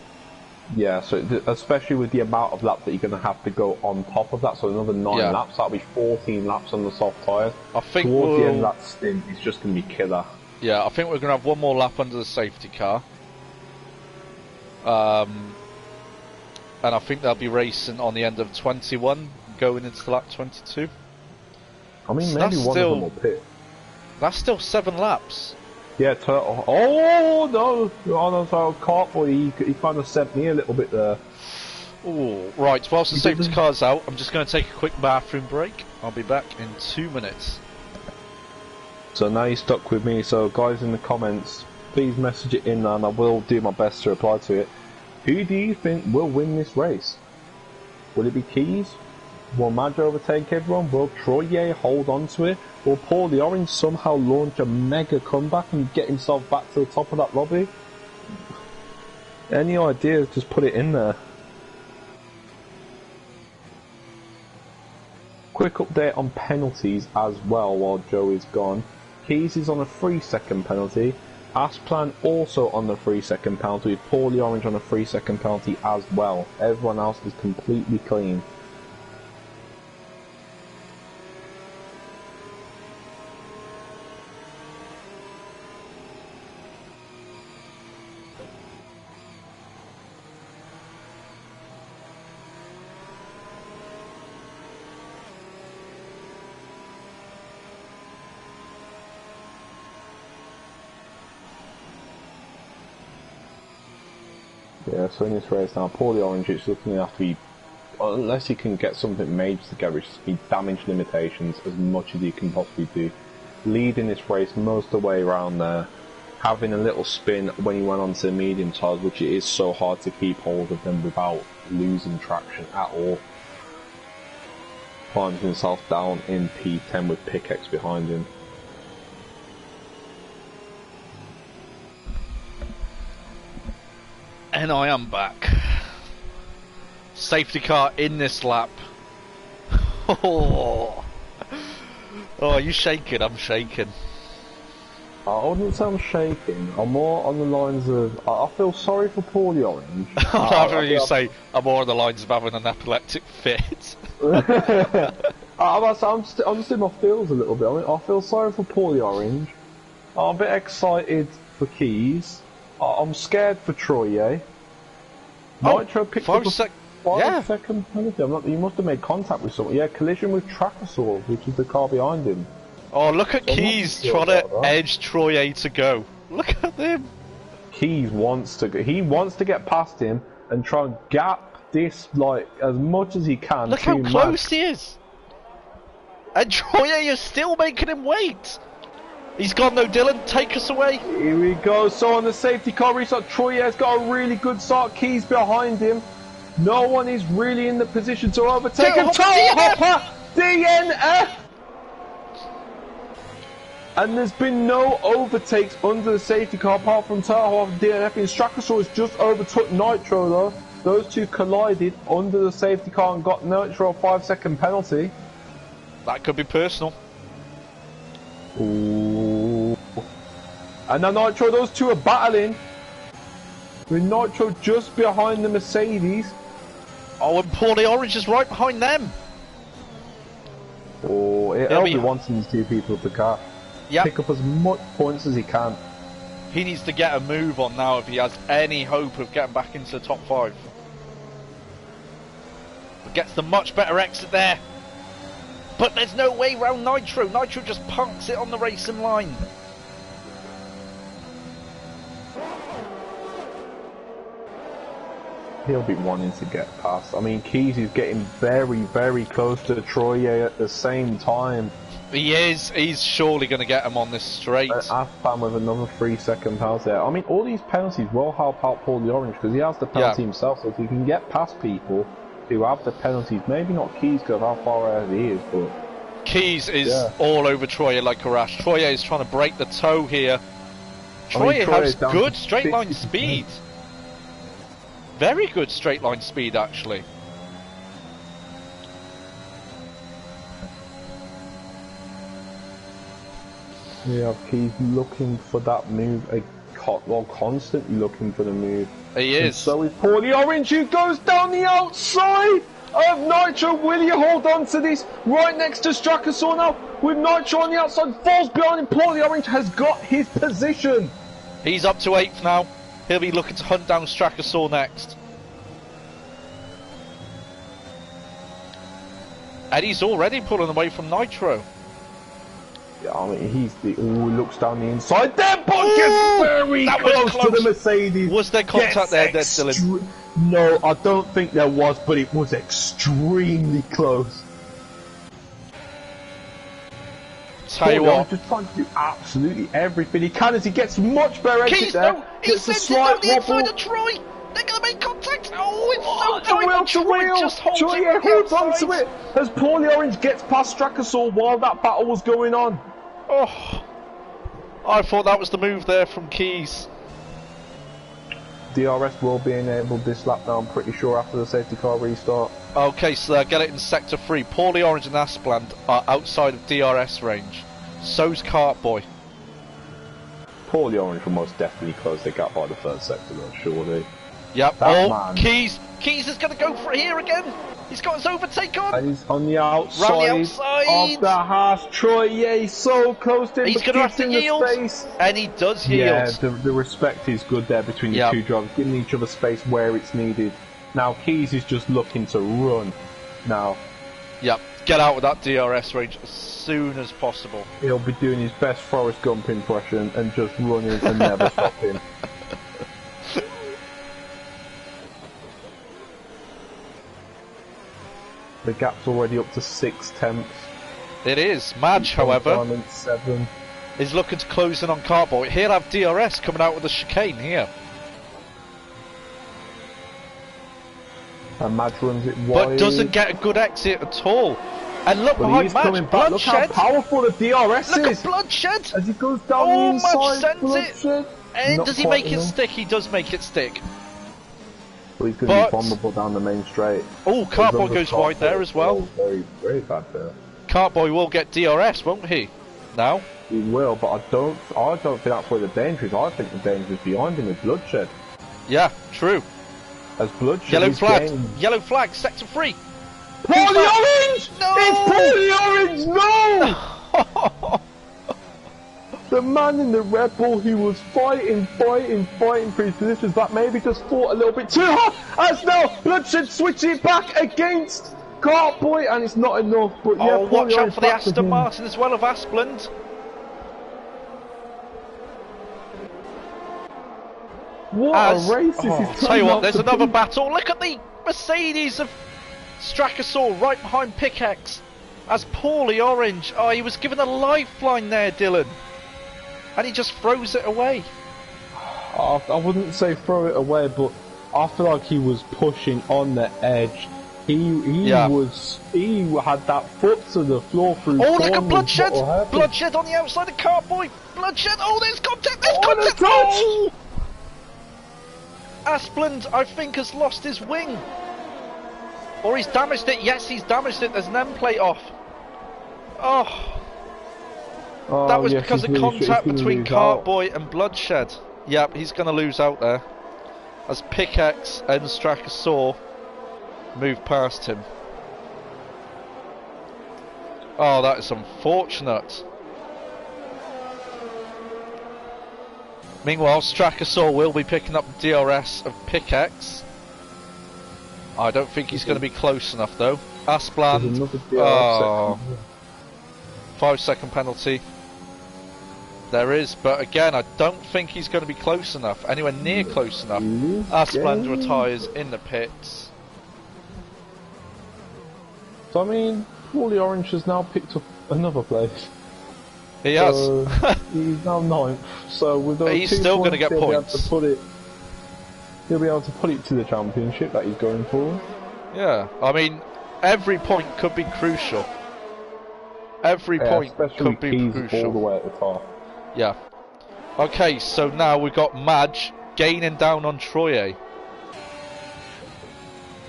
[SPEAKER 2] Yeah, so especially with the amount of laps that you're going to have to go on top of that, so another 9 laps, that'll be 14 laps on the soft tyres.
[SPEAKER 1] I think
[SPEAKER 2] towards the end of that stint, it's just going to be killer.
[SPEAKER 1] Yeah, I think we're going to have one more lap under the safety car. And I think they'll be racing on the end of 21, going into lap 22.
[SPEAKER 2] I mean,
[SPEAKER 1] So
[SPEAKER 2] maybe one of them will pit.
[SPEAKER 1] That's still 7 laps.
[SPEAKER 2] Yeah, Turtle. Oh no! Oh no, so Cartboy, he kind of sent me a little bit there.
[SPEAKER 1] Oh, right. Whilst the safety car's out, I'm just going to take a quick bathroom break. I'll be back in 2 minutes.
[SPEAKER 2] So now you're stuck with me. So guys in the comments, please message it in, and I will do my best to reply to it. Who do you think will win this race? Will it be Keys? Will Madge overtake everyone? Will Troye hold on to it? Will Paul the Orange somehow launch a mega comeback and get himself back to the top of that lobby? Any ideas, just put it in there. Quick update on penalties as well while Joe is gone. Keys is on a 3-second penalty. Asplan also on the 3-second penalty, with Paul the Orange on a 3-second penalty as well. Everyone else is completely clean. Yeah, so in this race now, Paul the Orange, it's looking to have to be, unless he can get something major together, it's be damage limitations as much as he can possibly do. Leading this race most of the way around there, having a little spin when he went onto the medium tyres, which it is so hard to keep hold of them without losing traction at all. Finds himself down in P10 with Pickaxe behind him.
[SPEAKER 1] And I am back. Safety car in this lap. Oh, are you shaking? I'm shaking.
[SPEAKER 2] I wouldn't say I'm shaking. I'm more on the lines of, I feel sorry for Paul the Orange.
[SPEAKER 1] After you say, I'm more on the lines of having an epileptic fit.
[SPEAKER 2] I'm just in my feels a little bit. I mean, I feel sorry for Paul the Orange. I'm a bit excited for Keys. I'm scared for Troye. Nitro picked up a 5-second penalty. You must have made contact with someone. Yeah, collision with Trachosaur, which is the car behind him.
[SPEAKER 1] Oh, look at Keys trying to edge Troye to go. Look at him.
[SPEAKER 2] Keys wants to go. He wants to get past him and try and gap this like as much as he can.
[SPEAKER 1] Look how close he is. And Troye is still making him wait. He's gone though, Dylan. Take us away.
[SPEAKER 2] Here we go. So on the safety car restart, Troye has got a really good start. Keys behind him. No one is really in the position to overtake him. Hopper, DNF. And there's been no overtakes under the safety car apart from Tahoe and DNF. And Strachosaurus just overtook Nitro though. Those two collided under the safety car and got Nitro a 5-second penalty.
[SPEAKER 1] That could be personal.
[SPEAKER 2] Ooh. And now Nitro, those two are battling. With Nitro just behind the Mercedes.
[SPEAKER 1] Oh, and Paul the Orange is right behind them.
[SPEAKER 2] Oh, it'll be wanting these two people to pick up as much points as he can.
[SPEAKER 1] He needs to get a move on now if he has any hope of getting back into the top 5. But gets the much better exit there. But there's no way round Nitro. Nitro just punks it on the racing line.
[SPEAKER 2] He'll be wanting to get past. I mean, Keys is getting very, very close to Troye at the same time.
[SPEAKER 1] He is. He's surely going to get him on this straight.
[SPEAKER 2] Afban with another 3-second penalty. I mean, all these penalties will help out Paul the Orange because he has the penalty himself. So if he can get past people who have the penalties, maybe not Keys because how far ahead he is, but
[SPEAKER 1] Keys is all over Troye like a rash. Troye is trying to break the toe here Troy has
[SPEAKER 2] is down
[SPEAKER 1] good
[SPEAKER 2] to
[SPEAKER 1] straight line
[SPEAKER 2] 50%.
[SPEAKER 1] speed. Very good straight line speed, actually.
[SPEAKER 2] Yeah, he's looking for that move. Well, constantly looking for the move.
[SPEAKER 1] He
[SPEAKER 2] And
[SPEAKER 1] is.
[SPEAKER 2] so is Paulie Orange, who goes down the outside of Nitro. Will you hold on to this? Right next to Strakasaur now, with Nitro on the outside, falls behind him. Paulie Orange has got his position.
[SPEAKER 1] He's up to 8th now. He'll be looking to hunt down Strakasaur next. And he's already pulling away from Nitro.
[SPEAKER 2] Yeah, I mean, he looks down the inside there, but gets very close to the Mercedes.
[SPEAKER 1] Was there contact there, Dylan?
[SPEAKER 2] No, I don't think there was, but it was extremely close.
[SPEAKER 1] Tell you what,
[SPEAKER 2] just trying to do absolutely everything he can as he gets much better exit there.
[SPEAKER 1] no, he sends it down the inside of Troy. They're going to make contact. Oh, it's so tight.
[SPEAKER 2] Wheel to wheel.
[SPEAKER 1] Just holds
[SPEAKER 2] Troy
[SPEAKER 1] it
[SPEAKER 2] holds
[SPEAKER 1] outside.
[SPEAKER 2] onto it as Paulie Orange gets past Strakasaur while that battle was going on.
[SPEAKER 1] Oh, I thought that was the move there from Keys.
[SPEAKER 2] DRS will be enabled this lap now, I'm pretty sure, after the safety car restart.
[SPEAKER 1] Okay, so they get it in sector 3. Paulie Orange and Aspland are outside of DRS range. So's Cartboy.
[SPEAKER 2] Paulie Orange will most definitely close the gap by the first sector though, surely.
[SPEAKER 1] Yep.
[SPEAKER 2] That
[SPEAKER 1] oh,
[SPEAKER 2] man.
[SPEAKER 1] Keys is going to go for it here again. He's got his overtake on.
[SPEAKER 2] And he's on the outside,
[SPEAKER 1] Round the outside
[SPEAKER 2] of the Haas. Troy, yeah, he's so close to him.
[SPEAKER 1] He's going to have to yield. Space. And he does yield.
[SPEAKER 2] Yeah, the respect is good there between the two drivers, giving each other space where it's needed. Now, Keys is just looking to run now.
[SPEAKER 1] Yep, get out of that DRS range as soon as possible.
[SPEAKER 2] He'll be doing his best Forrest Gump impression and just running and never stopping. The gap's already up to 6/10.
[SPEAKER 1] It is. Madge, however,
[SPEAKER 2] 7.
[SPEAKER 1] is looking to close in on Cartboy. He'll have DRS coming out with the chicane here.
[SPEAKER 2] And Madge runs it wide.
[SPEAKER 1] But doesn't get a good exit at all. And look behind Madge, Bloodshed.
[SPEAKER 2] Look how powerful the DRS is.
[SPEAKER 1] Look at Bloodshed.
[SPEAKER 2] As he goes down the inside,
[SPEAKER 1] Madge
[SPEAKER 2] Bloodshed.
[SPEAKER 1] sends it. And does he make it stick? He does make it stick.
[SPEAKER 2] Well, he's going to be vulnerable down the main straight.
[SPEAKER 1] Oh, Cartboy goes wide there as well.
[SPEAKER 2] Very, very bad there.
[SPEAKER 1] Cartboy will get DRS, won't he? Now?
[SPEAKER 2] He will, but I don't think that's where the danger is. I think the danger is behind him with Bloodshed.
[SPEAKER 1] Yeah, true.
[SPEAKER 2] As Bloodshed
[SPEAKER 1] Yellow flag, sector 3.
[SPEAKER 2] Paulie Orange!
[SPEAKER 1] No!
[SPEAKER 2] It's Paulie Orange! No! The man in the Red Bull who was fighting for his positions, that maybe just fought a little bit too hard. As now Bloodshed switching it back against Cartboy, and it's not enough. But yeah,
[SPEAKER 1] watch out for the
[SPEAKER 2] Aston
[SPEAKER 1] Aston Martin as well of Aspland.
[SPEAKER 2] What a race this is!
[SPEAKER 1] Tell you what, there's another battle. Look at the Mercedes of Strakasaur right behind Pickaxe. As Paulie Orange, he was given a lifeline there, Dylan. And he just throws it away.
[SPEAKER 2] I wouldn't say throw it away, but I feel like he was pushing on the edge. He had that foot to the floor through.
[SPEAKER 1] Oh, look at Bloodshed! Bloodshed on the outside of Cartboy. Bloodshed! Oh, there's contact! There's contact! Oh! Aspland, I think, has lost his wing. Or he's damaged it. Yes, he's damaged it. There's an end plate off. That was because of contact between Cartboy and Bloodshed. Yep, he's going to lose out there. As Pickaxe and Strakasaur move past him. Oh, that is unfortunate. Meanwhile, Strakasaur will be picking up the DRS of Pickaxe. I don't think he's going to be close enough though. Aspland. 5-second penalty. There is, but again, I don't think he's going to be close enough, anywhere near close enough. Aspland retires in the pits.
[SPEAKER 2] So, I mean, Paulie Orange has now picked up another place.
[SPEAKER 1] He has.
[SPEAKER 2] He's now 9th, so with those
[SPEAKER 1] he's still going to get points.
[SPEAKER 2] He'll be able to put it to the championship that he's going for.
[SPEAKER 1] Yeah, I mean, every point could be crucial. Every point could be crucial.
[SPEAKER 2] All the way at the top.
[SPEAKER 1] Yeah. Okay, so now we've got Madge gaining down on Troye.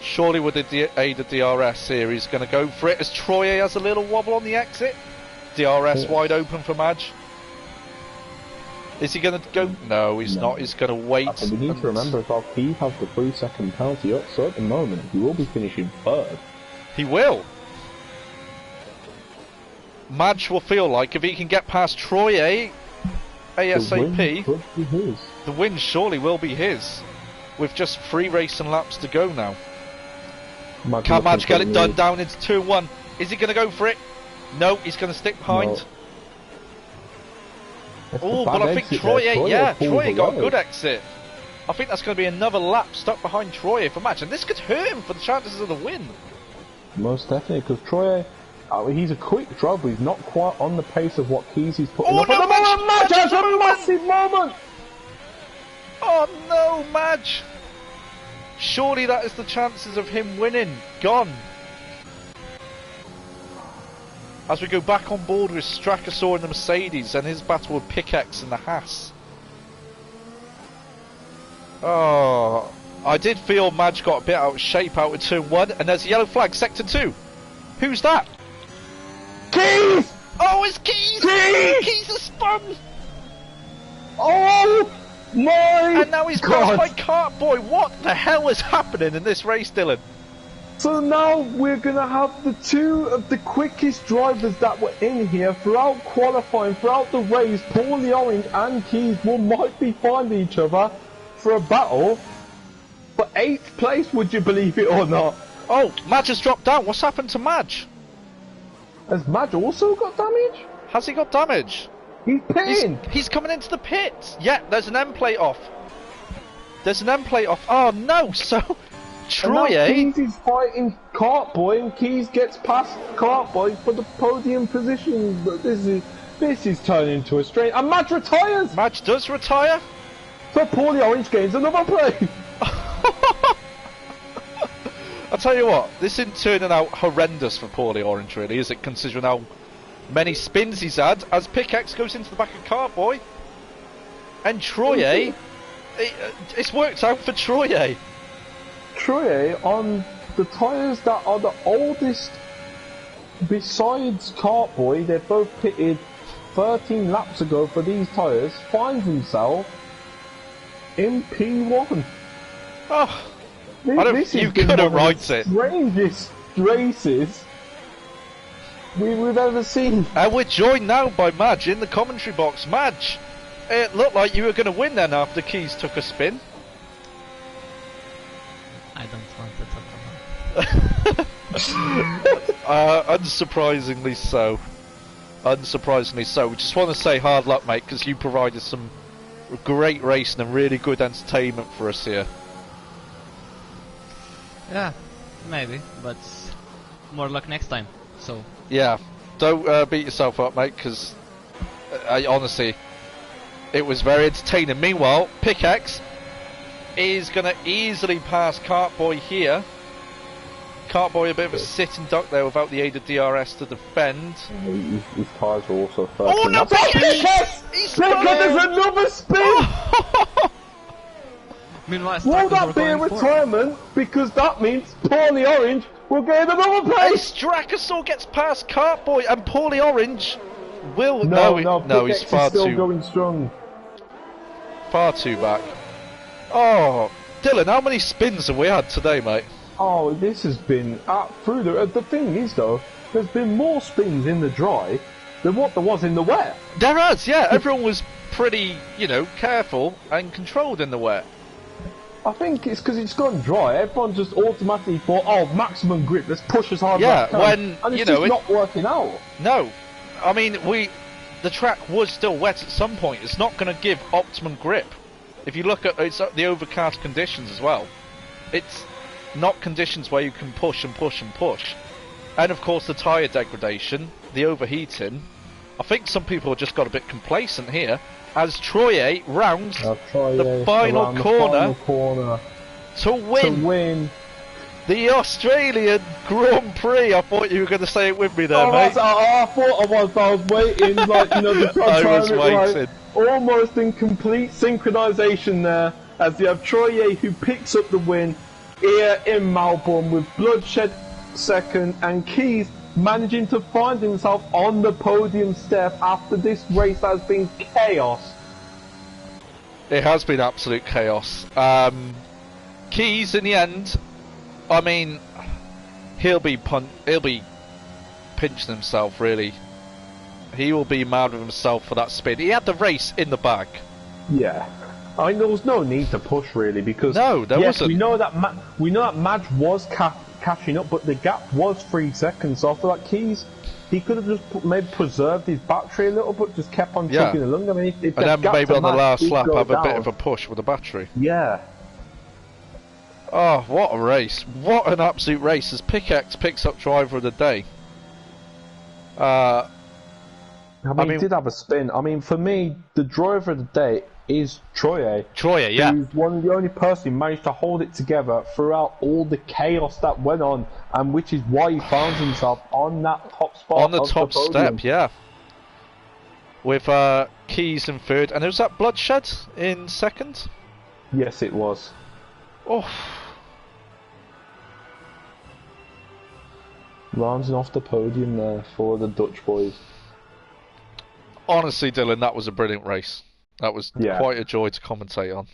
[SPEAKER 1] Surely with the aid of DRS here, he's going to go for it as Troye has a little wobble on the exit. DRS wide open for Madge. Is he going to go? No, he's not. He's going to wait.
[SPEAKER 2] We need to remember as well, he has the 3-second penalty up, so at the moment he will be finishing third.
[SPEAKER 1] He will. Madge will feel like if he can get past Troye ASAP, the win surely will be his. With just 3 racing laps to go now. Can Madge get it done down into 2-1? Is he going to go for it? No, he's going to stick behind.
[SPEAKER 2] No.
[SPEAKER 1] Oh, but I think Troye got a good exit. I think that's going to be another lap stuck behind Troye for Madge, and this could hurt him for the chances of the win.
[SPEAKER 2] Most definitely, because Troye, he's a quick driver, but he's not quite on the pace of what Kesey's putting up.
[SPEAKER 1] No,
[SPEAKER 2] Madge has a massive moment!
[SPEAKER 1] Oh no, Madge! Surely that is the chances of him winning. Gone. As we go back on board with Strakasaur in the Mercedes and his battle with Pickaxe in the Haas. Oh, I did feel Madge got a bit out of shape out in turn 1, and there's a yellow flag, sector 2. Who's that?
[SPEAKER 2] Keys!
[SPEAKER 1] Oh, it's Keys! Keys has spun!
[SPEAKER 2] Oh my
[SPEAKER 1] And now he's passed by Cartboy. What the hell is happening in this race, Dylan?
[SPEAKER 2] So now we're going to have the 2 of the quickest drivers that were in here throughout qualifying, throughout the race. Paulie Orange and Keys might be finding each other for a battle for 8th place, would you believe it or not?
[SPEAKER 1] Oh, Madge has dropped down. What's happened to Madge?
[SPEAKER 2] Has Madge also got damage?
[SPEAKER 1] Has he got damage?
[SPEAKER 2] He's pitting!
[SPEAKER 1] He's coming into the pit! Yeah, there's an end plate off. There's an end plate off. Oh no, so Troye...
[SPEAKER 2] Keys is fighting Cartboy, and Keys gets past Cartboy for the podium position. But this is turning into a strain. And Madge retires!
[SPEAKER 1] Madge does retire?
[SPEAKER 2] But Paulie Orange gains another place!
[SPEAKER 1] I'll tell you what, this isn't turning out horrendous for Paulie Orange, really, is it, considering how many spins he's had, as Pickaxe goes into the back of Cartboy. And Troye, it's worked out for Troye.
[SPEAKER 2] Troye, on the tyres that are the oldest besides Cartboy, they're both pitted 13 laps ago for these tyres, finds himself in P1.
[SPEAKER 1] Oh, you couldn't write it.
[SPEAKER 2] Strangest races we've ever seen.
[SPEAKER 1] And we're joined now by Madge in the commentary box. Madge, it looked like you were going to win then after Keys took a spin.
[SPEAKER 3] I don't want to talk about
[SPEAKER 1] Unsurprisingly so. Unsurprisingly so. We just want to say hard luck, mate, because you provided some great racing and really good entertainment for us here.
[SPEAKER 3] Yeah, maybe, but more luck next time. So
[SPEAKER 1] yeah, don't beat yourself up, mate, because honestly, it was very entertaining. Meanwhile, Pickaxe is going to easily pass Cartboy here. Cartboy a bit of a sit and duck there without the aid of DRS to defend.
[SPEAKER 2] His tyres are also 13.
[SPEAKER 1] Oh no,
[SPEAKER 2] Pickaxe! There's another spin!
[SPEAKER 3] meanwhile,
[SPEAKER 2] Will that be a retirement? Because that means Paulie Orange will get another place!
[SPEAKER 1] Strakasaur gets past Cartboy and Paulie Orange will...
[SPEAKER 2] No,
[SPEAKER 1] he's far
[SPEAKER 2] still
[SPEAKER 1] too...
[SPEAKER 2] going strong.
[SPEAKER 1] Far too back. Oh, Dylan, how many spins have we had today, mate?
[SPEAKER 2] Oh, this has been through the thing is though, there's been more spins in the dry than what there was in the wet.
[SPEAKER 1] There has, yeah. Everyone was pretty, careful and controlled in the wet.
[SPEAKER 2] I think it's because it's gone dry. Everyone just automatically thought, "Oh, maximum grip. Let's push as hard as we can." And it's just not working out.
[SPEAKER 1] No, I mean the track was still wet at some point. It's not going to give optimum grip. If you look at the overcast conditions as well, it's not conditions where you can push and push and push. And of course the tyre degradation, the overheating. I think some people have just got a bit complacent here as Troye rounds the final corner to win the Australian Grand Prix. I thought you were going to say it with me there, mate.
[SPEAKER 2] I thought I was waiting, the
[SPEAKER 1] I was waiting.
[SPEAKER 2] almost in complete synchronisation there, as you have Troye who picks up the win here in Melbourne with Bloodshed second, and Keys managing to find himself on the podium step after this race has been chaos.
[SPEAKER 1] It has been absolute chaos. Keys in the end, I mean, he'll be pinching himself really. He will be mad with himself for that spin. He had the race in the bag.
[SPEAKER 2] Yeah, I mean there was no need to push really, because
[SPEAKER 1] there wasn't.
[SPEAKER 2] We know that Madge was catching up, but the gap was 3 seconds. So I feel like Keys, he could have just maybe preserved his battery a little, but just kept on chugging along. I mean, if
[SPEAKER 1] and then maybe on the last lap have
[SPEAKER 2] down,
[SPEAKER 1] a bit of a push with the battery.
[SPEAKER 2] Yeah.
[SPEAKER 1] Oh, what a race! What an absolute race! As Pickaxe picks up driver of the day.
[SPEAKER 2] I mean, he did have a spin. I mean, for me, the driver of the day is Troye.
[SPEAKER 1] Troye, yeah.
[SPEAKER 2] Who's the only person who managed to hold it together throughout all the chaos that went on, and which is why he found himself on that top spot.
[SPEAKER 1] On the top step, yeah. With Keys in third, and was that Bloodshed in second?
[SPEAKER 2] Yes, it was.
[SPEAKER 1] Oh.
[SPEAKER 2] Rounding off the podium there for the Dutch boys.
[SPEAKER 1] Honestly, Dylan, that was a brilliant race. That was quite a joy to commentate on.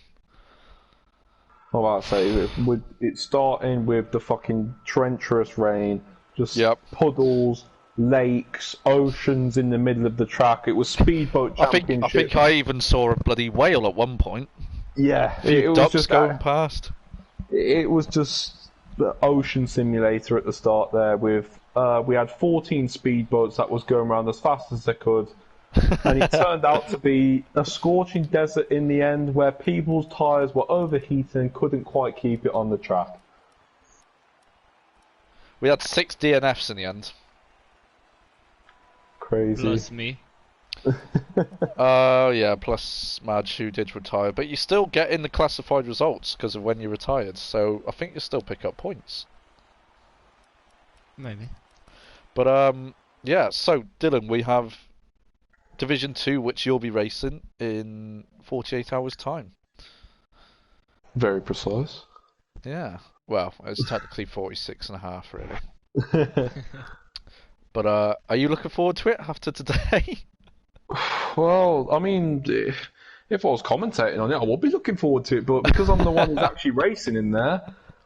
[SPEAKER 2] Well, I'd say with it starting with the fucking treacherous rain, just puddles, lakes, oceans in the middle of the track. It was speedboat championship.
[SPEAKER 1] I think I even saw a bloody whale at one point.
[SPEAKER 2] Yeah,
[SPEAKER 1] it was just going past.
[SPEAKER 2] It was just the ocean simulator at the start there. With we had 14 speedboats that was going around as fast as they could. And it turned out to be a scorching desert in the end, where people's tyres were overheating and couldn't quite keep it on the track.
[SPEAKER 1] We had 6 DNFs in the end.
[SPEAKER 2] Crazy.
[SPEAKER 3] Plus me.
[SPEAKER 1] Yeah, plus Madge, who did retire. But you still get in the classified results because of when you retired, so I think you still pick up points.
[SPEAKER 3] Maybe.
[SPEAKER 1] But, yeah, so, Dylan, we have Division 2, which you'll be racing in 48 hours' time.
[SPEAKER 2] Very precise.
[SPEAKER 1] Yeah. Well, it's technically 46 and a half, really. But are you looking forward to it after today?
[SPEAKER 2] Well, I mean, if I was commentating on it, I would be looking forward to it. But because I'm the one who's actually racing in there,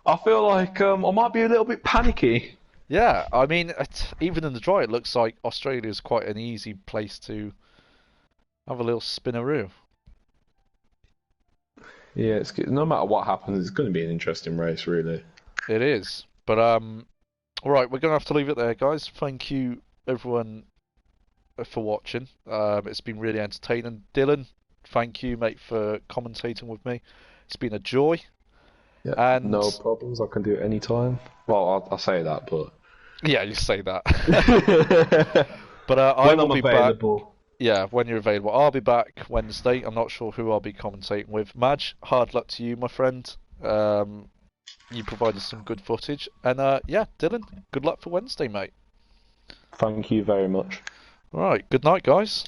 [SPEAKER 2] I feel like I might be a little bit panicky.
[SPEAKER 1] Yeah, I mean, even in the dry, it looks like Australia is quite an easy place to have a little spinaroo.
[SPEAKER 2] Yeah, it's good. No matter what happens, it's going to be an interesting race, really.
[SPEAKER 1] It is. But, all right, we're going to have to leave it there, guys. Thank you, everyone, for watching. It's been really entertaining. Dylan, thank you, mate, for commentating with me. It's been a joy.
[SPEAKER 2] Yeah, and no problems. I can do it anytime. Well, I'll say that, but...
[SPEAKER 1] Yeah, you say that. But
[SPEAKER 2] I will be available.
[SPEAKER 1] Back. Yeah, when you're available. I'll be back Wednesday. I'm not sure who I'll be commentating with. Madge, hard luck to you, my friend. You provided some good footage. And yeah, Dylan, good luck for Wednesday, mate.
[SPEAKER 2] Thank you very much.
[SPEAKER 1] All right, good night, guys.